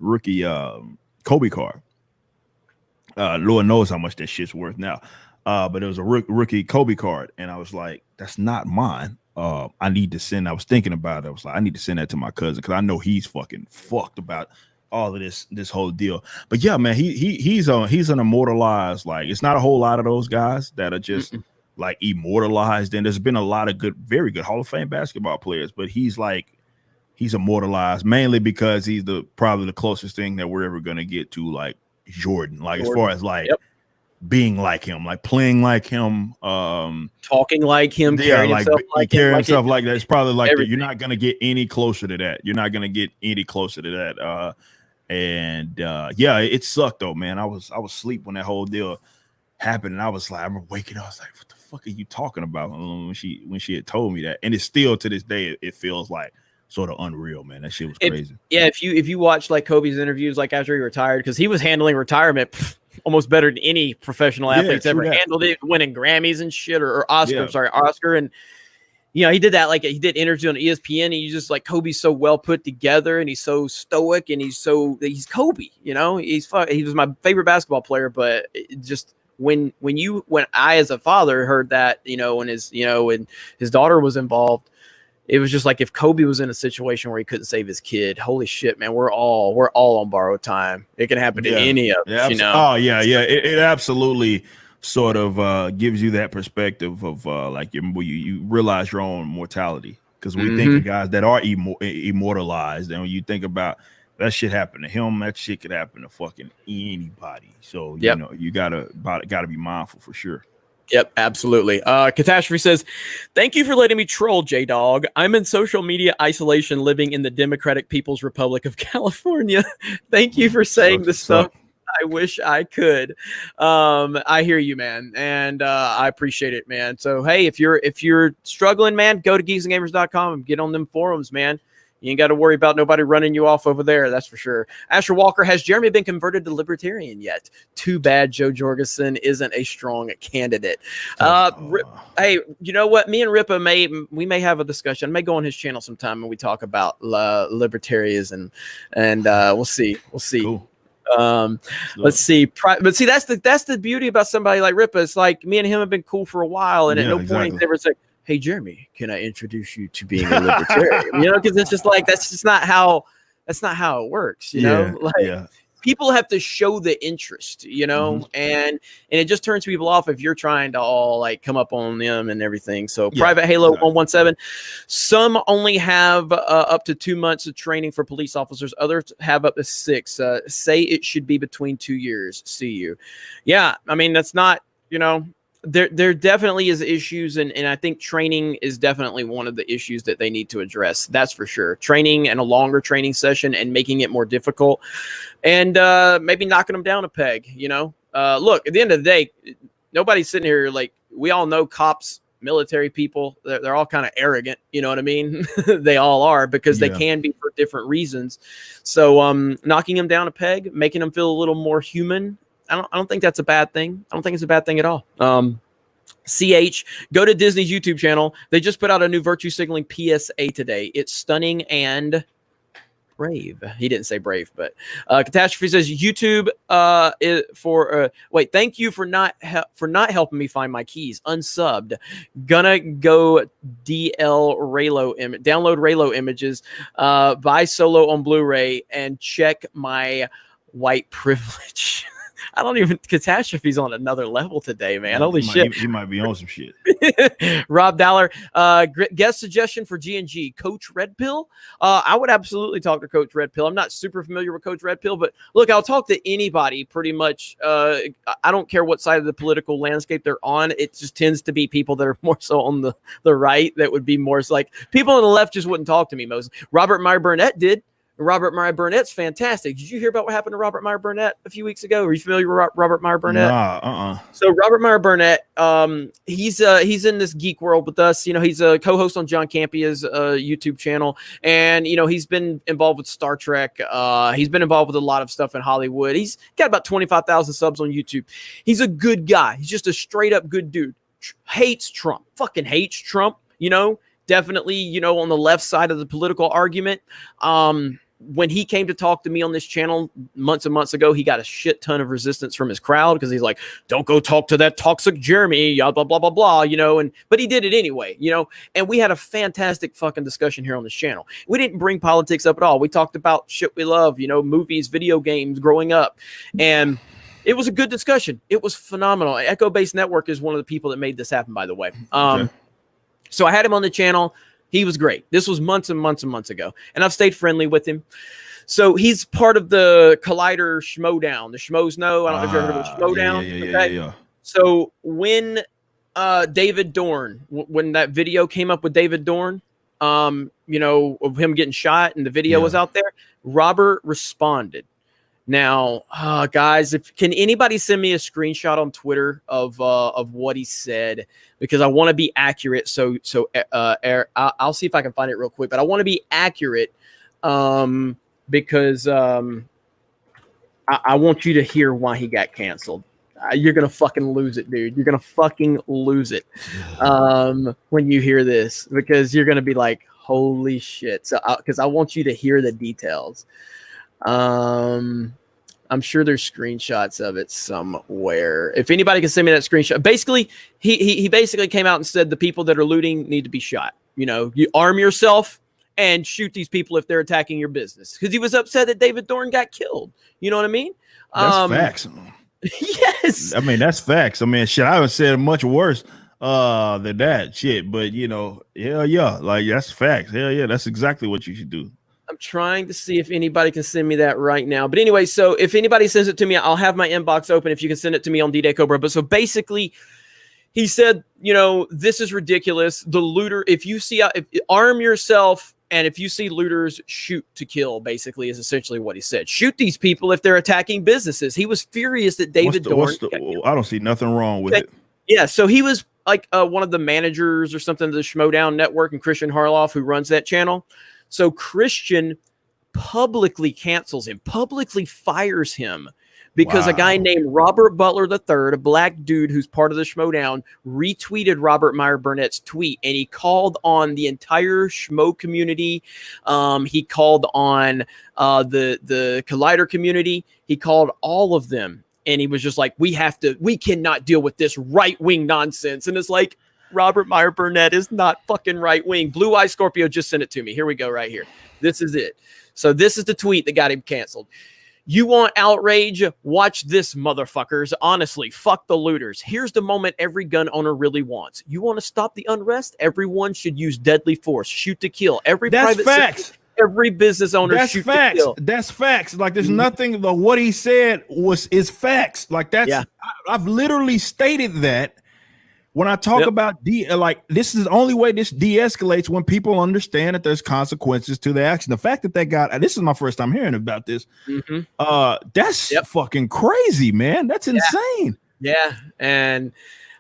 Kobe card. Lord knows how much that shit's worth now. But it was a rookie Kobe card, and I was like, that's not mine. I need to send. I was thinking about it. I was like, I need to send that to my cousin because I know he's fucking fucked about all of this whole deal. But yeah, man, he's an immortalized, like, it's not a whole lot of those guys that are just like immortalized. And there's been a lot of very good Hall of Fame basketball players, but he's immortalized mainly because he's probably the closest thing that we're ever gonna get to like Jordan. Like as far as like being like him, like playing like him, talking like him, carrying himself like that. It's probably like that. You're everything. not gonna get any closer to that. You're not gonna get any closer to that. Yeah, it sucked though, man. I was asleep when that whole deal happened, and I was like, I remember waking up. I was like, what the fuck are you talking about? When she had told me that, and it's still to this day, it feels like sort of unreal, man. That shit was crazy. If you watch like Kobe's interviews, like after he retired, because he was handling retirement almost better than any professional athletes ever handled it, winning Grammys and shit, or Oscar. And he did that, like he did interviews on ESPN, and he's just like, Kobe's so well put together, and he's so stoic, and he's Kobe, he was my favorite basketball player. But it just when I as a father heard that, when his daughter was involved, it was just like, if Kobe was in a situation where he couldn't save his kid, holy shit, man, we're all on borrowed time. It can happen to any of us, Oh yeah. It absolutely sort of gives you that perspective of like you realize your own mortality, because we think of guys that are immortalized, and when you think about that shit happened to him, that shit could happen to fucking anybody. So you gotta be mindful for sure. Yep, absolutely. Catastrophe says, thank you for letting me troll, J-Dog. I'm in social media isolation living in the Democratic People's Republic of California. Thank you for saying the stuff I wish I could. I hear you, man, and I appreciate it, man. So, hey, if you're struggling, man, go to geeksandgamers.com and get on them forums, man. You ain't got to worry about nobody running you off over there. That's for sure. Asher Walker, has Jeremy been converted to Libertarian yet? Too bad Joe Jorgensen isn't a strong candidate. Hey, you know what? Me and Rippa may have a discussion. I may go on his channel sometime and we talk about libertarianism, and we'll see. Cool. Let's see. But see, that's the beauty about somebody like Rippa. It's like me and him have been cool for a while, and at no point he's ever said, hey, Jeremy, can I introduce you to being a libertarian? Because it's just like, that's not how it works, people have to show the interest, and it just turns people off if you're trying to all like come up on them and everything. So Private Halo 117, some only have up to 2 months of training for police officers. Others have up to 6. Say it should be between 2 years. See you. Yeah. I mean, that's not, There definitely is issues, and I think training is definitely one of the issues that they need to address. That's for sure. Training and a longer training session and making it more difficult, and maybe knocking them down a peg. Look, at the end of the day, nobody's sitting here like, we all know cops, military people, they're all kind of arrogant. You know what I mean? They all are, because they can be for different reasons. So knocking them down a peg, making them feel a little more human, I don't think that's a bad thing. I don't think it's a bad thing at all. CH, go to Disney's YouTube channel. They just put out a new virtue signaling PSA today. It's stunning and brave. He didn't say brave, but Catastrophe says YouTube thank you for not helping me find my keys. Unsubbed. Gonna go download Raylo images, buy Solo on Blu-ray, and check my white privilege. I don't even, Catastrophe's on another level today, man. Holy shit. He might be on some shit. Rob Dollar, guest suggestion for G&G, Coach Red Pill. I would absolutely talk to Coach Red Pill. I'm not super familiar with Coach Red Pill, but look, I'll talk to anybody pretty much. I don't care what side of the political landscape they're on. It just tends to be people that are more so on the right that would be more like, people on the left just wouldn't talk to me most. Robert Meyer Burnett did. Robert Meyer Burnett's fantastic. Did you hear about what happened to Robert Meyer Burnett a few weeks ago? Are you familiar with Robert Meyer Burnett? Nah, So Robert Meyer Burnett, he's in this geek world with us. He's a co-host on John Campia's YouTube channel, and he's been involved with Star Trek. He's been involved with a lot of stuff in Hollywood. He's got about 25,000 subs on YouTube. He's a good guy. He's just a straight up good dude. Hates Trump. Fucking hates Trump. Definitely, on the left side of the political argument. When he came to talk to me on this channel months and months ago, he got a shit ton of resistance from his crowd, because he's like, don't go talk to that toxic Jeremy, blah, blah, blah, blah, blah, but he did it anyway, and we had a fantastic fucking discussion here on this channel. We didn't bring politics up at all. We talked about shit we love, movies, video games, growing up, and it was a good discussion. It was phenomenal. Echo Base Network is one of the people that made this happen, by the way. Okay. So I had him on the channel. He was great. This was months and months and months ago, and I've stayed friendly with him. So he's part of the Collider Schmoedown. The Schmoes know. I don't know if you've heard of Schmoedown. Yeah. So when David Dorn, when that video came up with David Dorn, you know, of him getting shot and the video was out there, Robert responded. Now, guys, can anybody send me a screenshot on Twitter of what he said, because I want to be accurate. So I'll see if I can find it real quick, but I want to be accurate because I want you to hear why he got canceled. You're gonna fucking lose it, dude. You're gonna fucking lose it when you hear this, because you're gonna be like, holy shit. So because I want you to hear the details. I'm sure there's screenshots of it somewhere. If anybody can send me that screenshot. Basically, he basically came out and said the people that are looting need to be shot. You know, you arm yourself and shoot these people if they're attacking your business, because he was upset that David Dorn got killed. You know what I mean? That's facts. Yes. I mean, that's facts. I mean, shit, I haven't said much worse than that shit, but you know, hell yeah, like that's facts. Hell yeah, that's exactly what you should do. I'm trying to see if anybody can send me that right now. But anyway, so if anybody sends it to me, I'll have my inbox open if you can send it to me on D-Day Cobra. But so basically, he said, you know, this is ridiculous. The looter, if arm yourself, and if you see looters, shoot to kill, basically, is essentially what he said. Shoot these people if they're attacking businesses. He was furious that David Dorn. I don't see nothing wrong with it. Yeah, so he was like one of the managers or something of the Schmoedown network, and Christian Harloff, who runs that channel. So Christian publicly cancels him, publicly fires him, because a guy named Robert Butler III, a black dude who's part of the Schmoedown, retweeted Robert Meyer Burnett's tweet, and he called on the entire Schmo community. He called on the Collider community. He called all of them, and he was just like, we cannot deal with this right-wing nonsense. And it's like, Robert Meyer Burnett is not fucking right-wing. Blue Eye Scorpio just sent it to me. Here we go right here. This is it. So this is the tweet that got him canceled. You want outrage? Watch this, motherfuckers. Honestly, fuck the looters. Here's the moment every gun owner really wants. You want to stop the unrest? Everyone should use deadly force. Shoot to kill. That's facts. Every business owner shoot to kill. That's facts. Like there's nothing. What he said is facts. Like that's. Yeah. I've literally stated that. When I talk about this is the only way this de-escalates, when people understand that there's consequences to the action. The fact that guy, this is my first time hearing about this. That's fucking crazy, man. That's insane. Yeah. And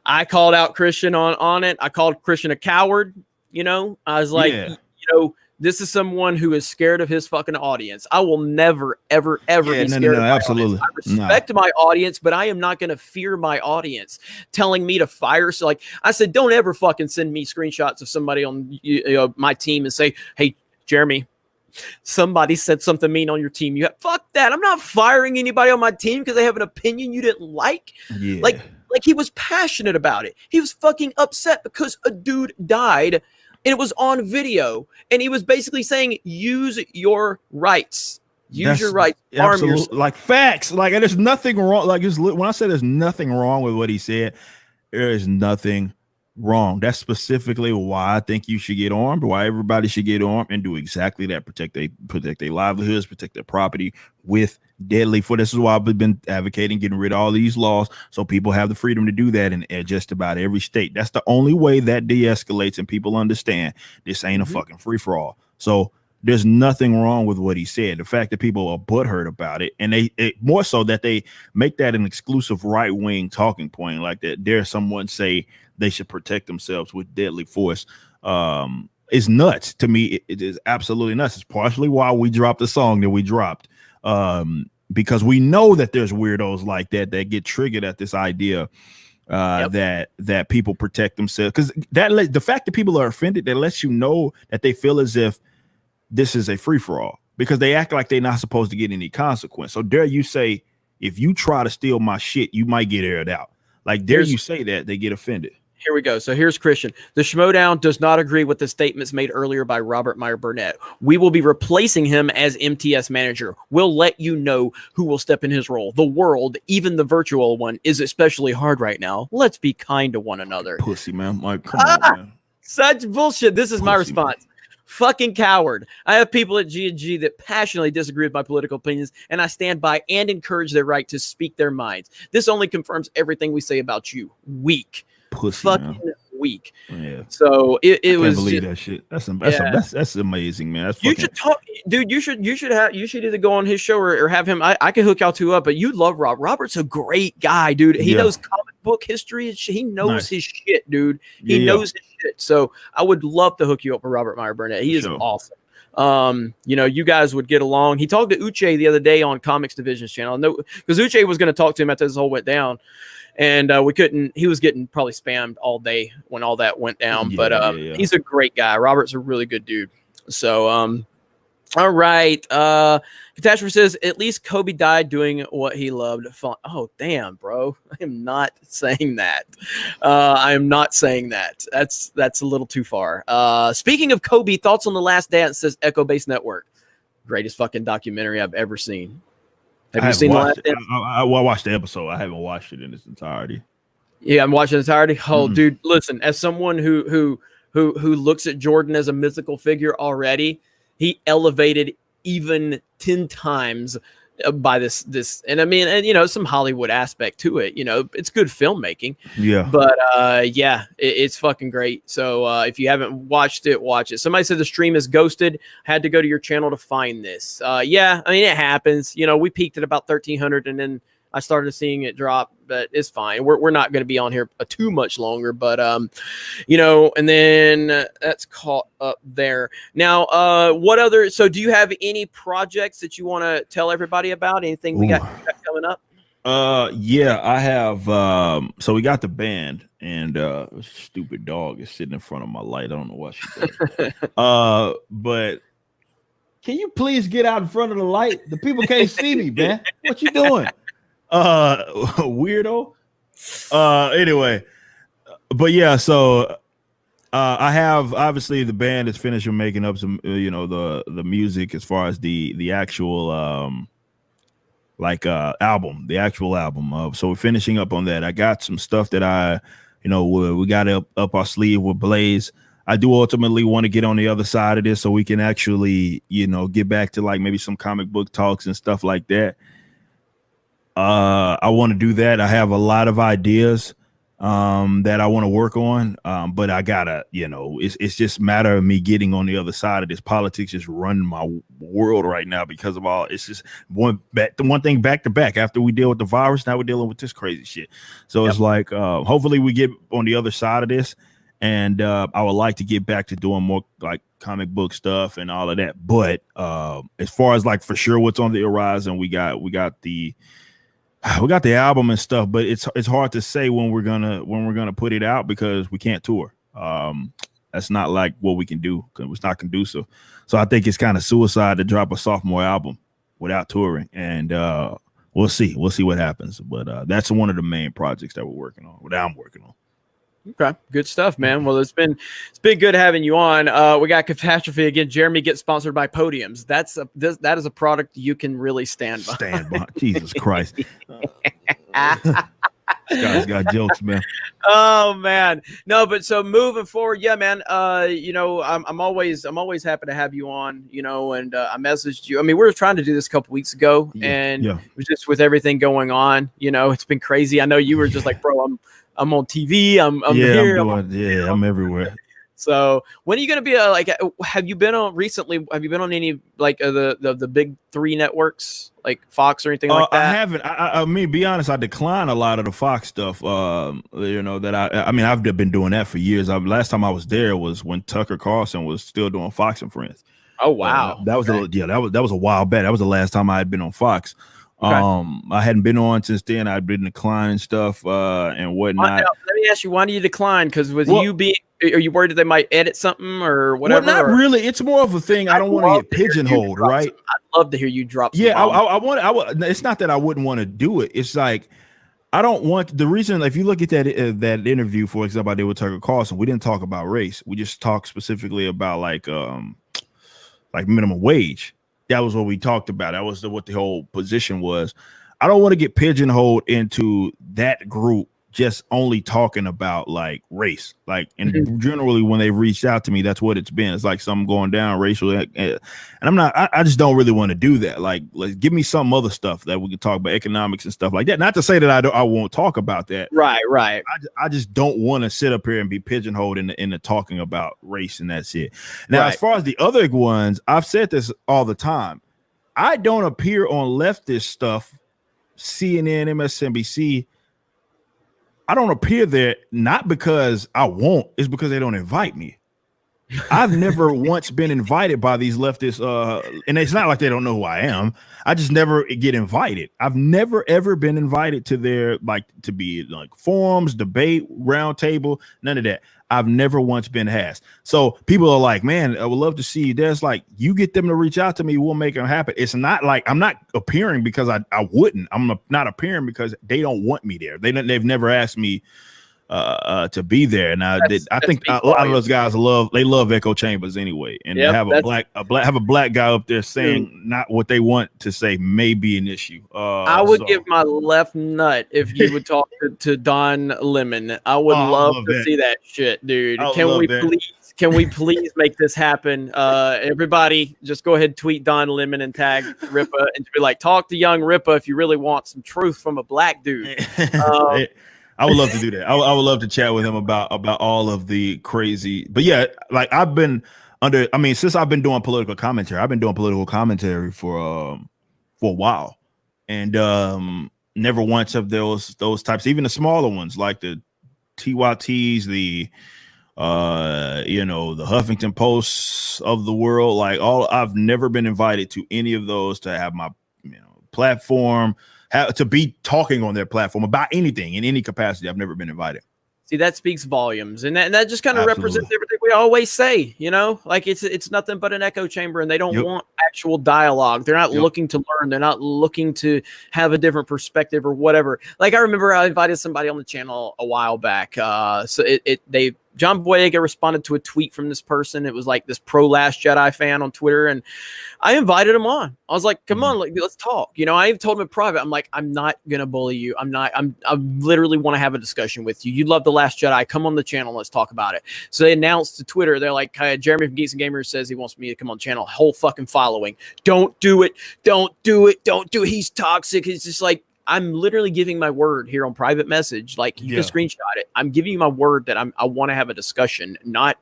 I called out Christian on it. I called Christian a coward. You know, I was like, you know, this is someone who is scared of his fucking audience. I will never, ever be scared of my absolutely. audience. I respect my audience, but I am not going to fear my audience telling me to fire. So like I said, don't ever fucking send me screenshots of somebody on my team and say, hey, Jeremy, somebody said something mean on your team. Fuck that. I'm not firing anybody on my team because they have an opinion you didn't like. Yeah. Like he was passionate about it. He was fucking upset because a dude died. And it was on video, and he was basically saying, use your rights. Use your rights. Arm yourself. Like facts. Like there's nothing wrong. Like when I say there's nothing wrong with what he said, there is nothing wrong. That's specifically why I think you should get armed, why everybody should get armed and do exactly that. Protect their livelihoods, protect their property with deadly force. This is why I've been advocating getting rid of all these laws, so people have the freedom to do that in just about every state. That's the only way that de-escalates and people understand this ain't a fucking free-for-all. So there's nothing wrong with what he said. The fact that people are butthurt about it, and they more so that they make that an exclusive right-wing talking point, like that dare someone say they should protect themselves with deadly force, is nuts to me. It is absolutely nuts. It's partially why we dropped the song that we dropped, because we know that there's weirdos like that get triggered at this idea that people protect themselves, because the fact that people are offended, that lets you know that they feel as if this is a free-for-all, because they act like they're not supposed to get any consequence. So dare you say, if you try to steal my shit, you might get aired out. Like dare you say that, they get offended. Here we go. So here's Christian. The Schmoedown does not agree with the statements made earlier by Robert Meyer Burnett. We will be replacing him as MTS manager. We'll let you know who will step in his role. The world, even the virtual one, is especially hard right now. Let's be kind to one another. Pussy, man. Like, come on, man. Such bullshit. This is my response. Man. fucking coward. I have people at G&G that passionately disagree with my political opinions, and I stand by and encourage their right to speak their minds. This only confirms everything we say about you. Weak. Pussy, fucking man. Weak. Yeah. So it was. I can't believe that shit. That's amazing, man. That's you should talk, dude. You should either go on his show or have him. I can hook y'all two up, but you love Rob. Robert's a great guy, dude. He knows comic book history. He knows his shit, dude. He knows his shit. So I would love to hook you up with Robert Meyer Burnett. He is awesome. You guys would get along. He talked to Uche the other day on Comics Division's channel. No, because Uche was going to talk to him after this whole went down. And we couldn't. He was getting probably spammed all day when all that went down. He's a great guy. Robert's a really good dude. So, all right. Catastrophe says at least Kobe died doing what he loved. Oh, damn, bro. I am not saying that. I am not saying that. That's a little too far. Speaking of Kobe, thoughts on The Last Dance, says Echo Base Network. Greatest fucking documentary I've ever seen. Have you seen The Last Dance? I watched the episode. I haven't watched it in its entirety. Yeah, I'm watching it entirety. Oh, dude, listen. As someone who looks at Jordan as a mythical figure already, he elevated even 10 times by this. And I mean, and some Hollywood aspect to it. It's good filmmaking. Yeah. But it's fucking great. So if you haven't watched it, watch it. Somebody said the stream is ghosted. Had to go to your channel to find this. Yeah, I mean, it happens. We peaked at about 1,300 and then I started seeing it drop, but it's fine. We're not going to be on here too much longer, but and then that's caught up there. Now, what other? So, do you have any projects that you want to tell everybody about? Anything we got coming up? Yeah, I have. So we got the band, and stupid dog is sitting in front of my light. I don't know what she does. But can you please get out in front of the light? The people can't see me, man. What you doing? Weirdo. Anyway, but yeah, so I have, obviously the band is finished with making up some the music as far as the actual album, the actual album. So we're finishing up on that. I got some stuff that we got up our sleeve with Blaze. I do ultimately want to get on the other side of this so we can actually get back to like maybe some comic book talks and stuff like that. I want to do that. I have a lot of ideas that I want to work on, but I gotta, it's just a matter of me getting on the other side of this. Politics just run my world right now because of all. It's just one thing back to back. After we deal with the virus, now we're dealing with this crazy shit. So it's like, hopefully we get on the other side of this, and I would like to get back to doing more like comic book stuff and all of that. But as far as like for sure what's on the horizon, we got the album and stuff, but it's hard to say when we're gonna put it out because we can't tour. That's not like what we can do because it's not conducive. So I think it's kind of suicide to drop a sophomore album without touring, and we'll see what happens. But that's one of the main projects that we're working on, that I'm working on. Okay, good stuff, man. Well, it's been good having you on. We got Catastrophe again. Jeremy gets sponsored by Podiums. That is a product you can really stand by. Jesus Christ. This guy's got jokes, man. Oh man, no, but so moving forward, yeah, man. I'm always happy to have you on. And I messaged you. I mean, we were trying to do this a couple weeks ago, and it was just with everything going on. It's been crazy. I know you were just like, bro, I'm on TV. I'm here. I'm everywhere. So when are you going to be have you been on recently? Have you been on any like the big three networks like Fox or anything like that? I haven't. I mean, be honest, I decline a lot of the Fox stuff. That I've been doing that for years. Last time I was there was when Tucker Carlson was still doing Fox and Friends. Oh wow, that was a while back. That was the last time I had been on Fox. Okay. I hadn't been on since then. I'd been declining stuff and whatnot. Let me ask you, why do you decline? Because are you worried that they might edit something or whatever? Well, not really. It's more of a thing. I don't want to get pigeonholed, right? I'd love to hear you drop. Yeah, I want. It's not that I wouldn't want to do it. It's like I don't want the reason. If you look at that interview, for example, I did with Tucker Carlson, we didn't talk about race. We just talked specifically about like minimum wage. That was what we talked about. That was what the whole position was. I don't want to get pigeonholed into that group just only talking about like race. Like, and generally when they reached out to me, that's what it's been. It's like something going down racial, and I just don't really want to do that. Like, give me some other stuff that we can talk about, economics and stuff like that. Not to say that I won't talk about that. Right. I just don't want to sit up here and be pigeonholed in the talking about race, and that's it. Now, as far as the other ones, I've said this all the time. I don't appear on leftist stuff, CNN, MSNBC. I don't appear there not because I won't, it's because they don't invite me. I've never once been invited by these leftists, and it's not like they don't know who I am. I just never get invited. I've never ever been invited to their, like, to be like forums, debate, round table, none of that. I've never once been asked. So people are like, man, I would love to see you. There's like, you get them to reach out to me, we'll make them happen. It's not like I'm not appearing because I wouldn't. I'm not appearing because they don't want me there. They've never asked me to be there. And I think a lot of those guys love echo chambers anyway, and have a black guy up there saying not what they want to say may be an issue. I would give my left nut if you would talk to Don Lemon. I would love to see that shit, dude. Can we please make this happen? Everybody, just go ahead and tweet Don Lemon and tag Rippa and be like, talk to young Rippa if you really want some truth from a black dude. I would love to do that. I would love to chat with him about all of the crazy. But yeah, like I've been since I've been doing political commentary, for a while, and never once have those types, even the smaller ones like the TYTs, the the Huffington Posts of the world, I've never been invited to any of those to have my platform, to be talking on their platform about anything in any capacity. I've never been invited. See, that speaks volumes, and that just kind of represents everything we always say. Like it's nothing but an echo chamber, and they don't want actual dialogue. They're not looking to learn. They're not looking to have a different perspective or whatever. Like I remember I invited somebody on the channel a while back. John Boyega responded to a tweet from this person. It was like this pro Last Jedi fan on Twitter, and I invited him on. I was like, "Come on, let's talk." I even told him in private. I'm like, "I'm not gonna bully you. I literally want to have a discussion with you. You love the Last Jedi. Come on the channel. Let's talk about it." So they announced to Twitter. They're like, "Jeremy from Geeks and Gamers says he wants me to come on the channel. Whole fucking following. Don't do it. Don't do it. Don't do it. He's toxic." It's just like, I'm literally giving my word here on private message. Like you can screenshot it. I'm giving you my word that I want to have a discussion, not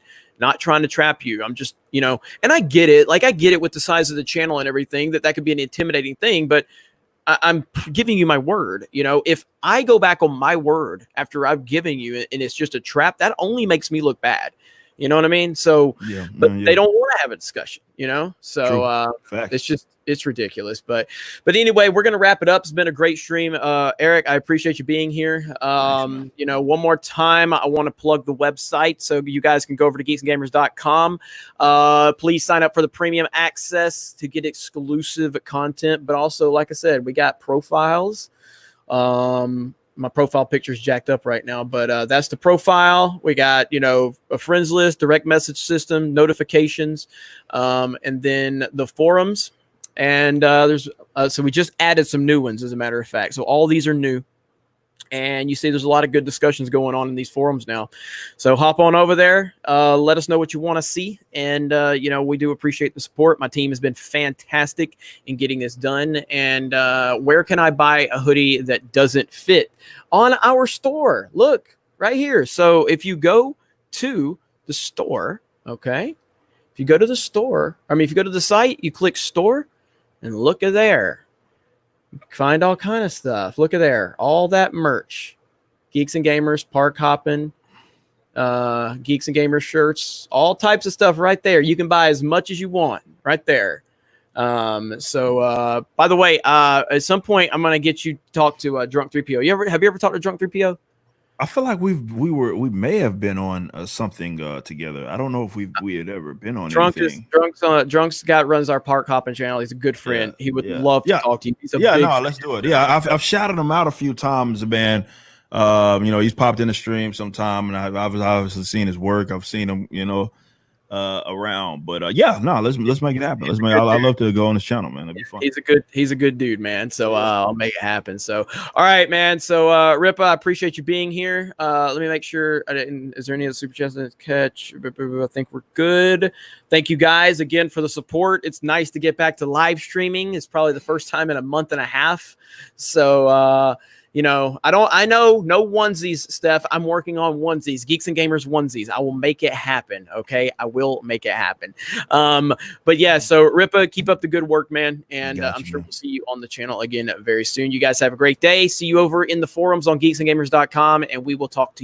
trying to trap you. I'm just, and I get it. Like I get it with the size of the channel and everything that could be an intimidating thing, but I'm giving you my word. If I go back on my word after I've given you and it's just a trap, that only makes me look bad. You know what I mean? So, they don't want to have a discussion, so it's ridiculous. But anyway, we're going to wrap it up. It's been a great stream. Eric, I appreciate you being here. One more time, I want to plug the website so you guys can go over to geeksandgamers.com. Please sign up for the premium access to get exclusive content. But also, like I said, we got profiles. My profile picture is jacked up right now, but that's the profile. We got, a friends list, direct message system, notifications, and then the forums. And so we just added some new ones, as a matter of fact. So all these are new. And you see there's a lot of good discussions going on in these forums now. So hop on over there. Let us know what you want to see. And, we do appreciate the support. My team has been fantastic in getting this done. And where can I buy a hoodie that doesn't fit? On our store. Look, right here. So if you go to the store, okay? If you go to the store, if you go to the site, you click store and look at there. Find all kind of stuff. Look at there. All that merch. Geeks and Gamers, Park Hoppin', Geeks and Gamers shirts, all types of stuff right there. You can buy as much as you want right there. So by the way, at some point I'm going to get you to talk to Drunk 3PO. Have you ever talked to Drunk 3PO? I feel like we may have been on something together. I don't know if we had ever been on anything. Drunk's guy runs our Park Hopping channel. He's a good friend. He would love to talk to you. Let's do it. Yeah, I've shouted him out a few times, man. He's popped in the stream sometime, and I've obviously seen his work. I've seen him, around. But yeah, no, let's make it happen. I love to go on this channel, man. It'd be fun. He's a good dude, man. So I'll make it happen. So all right, man. So Rippa, I appreciate you being here. Let me make sure I didn't. Is there any other super chats to catch? I think we're good. Thank you guys again for the support. It's nice to get back to live streaming. It's probably the first time in a month and a half. So you know, I know no onesies, Steph. I'm working on onesies, Geeks and Gamers onesies. I will make it happen. Okay. I will make it happen. But yeah, so Rippa, keep up the good work, man. And I'm sure we'll see you on the channel again very soon. You guys have a great day. See you over in the forums on geeksandgamers.com, and we will talk to you.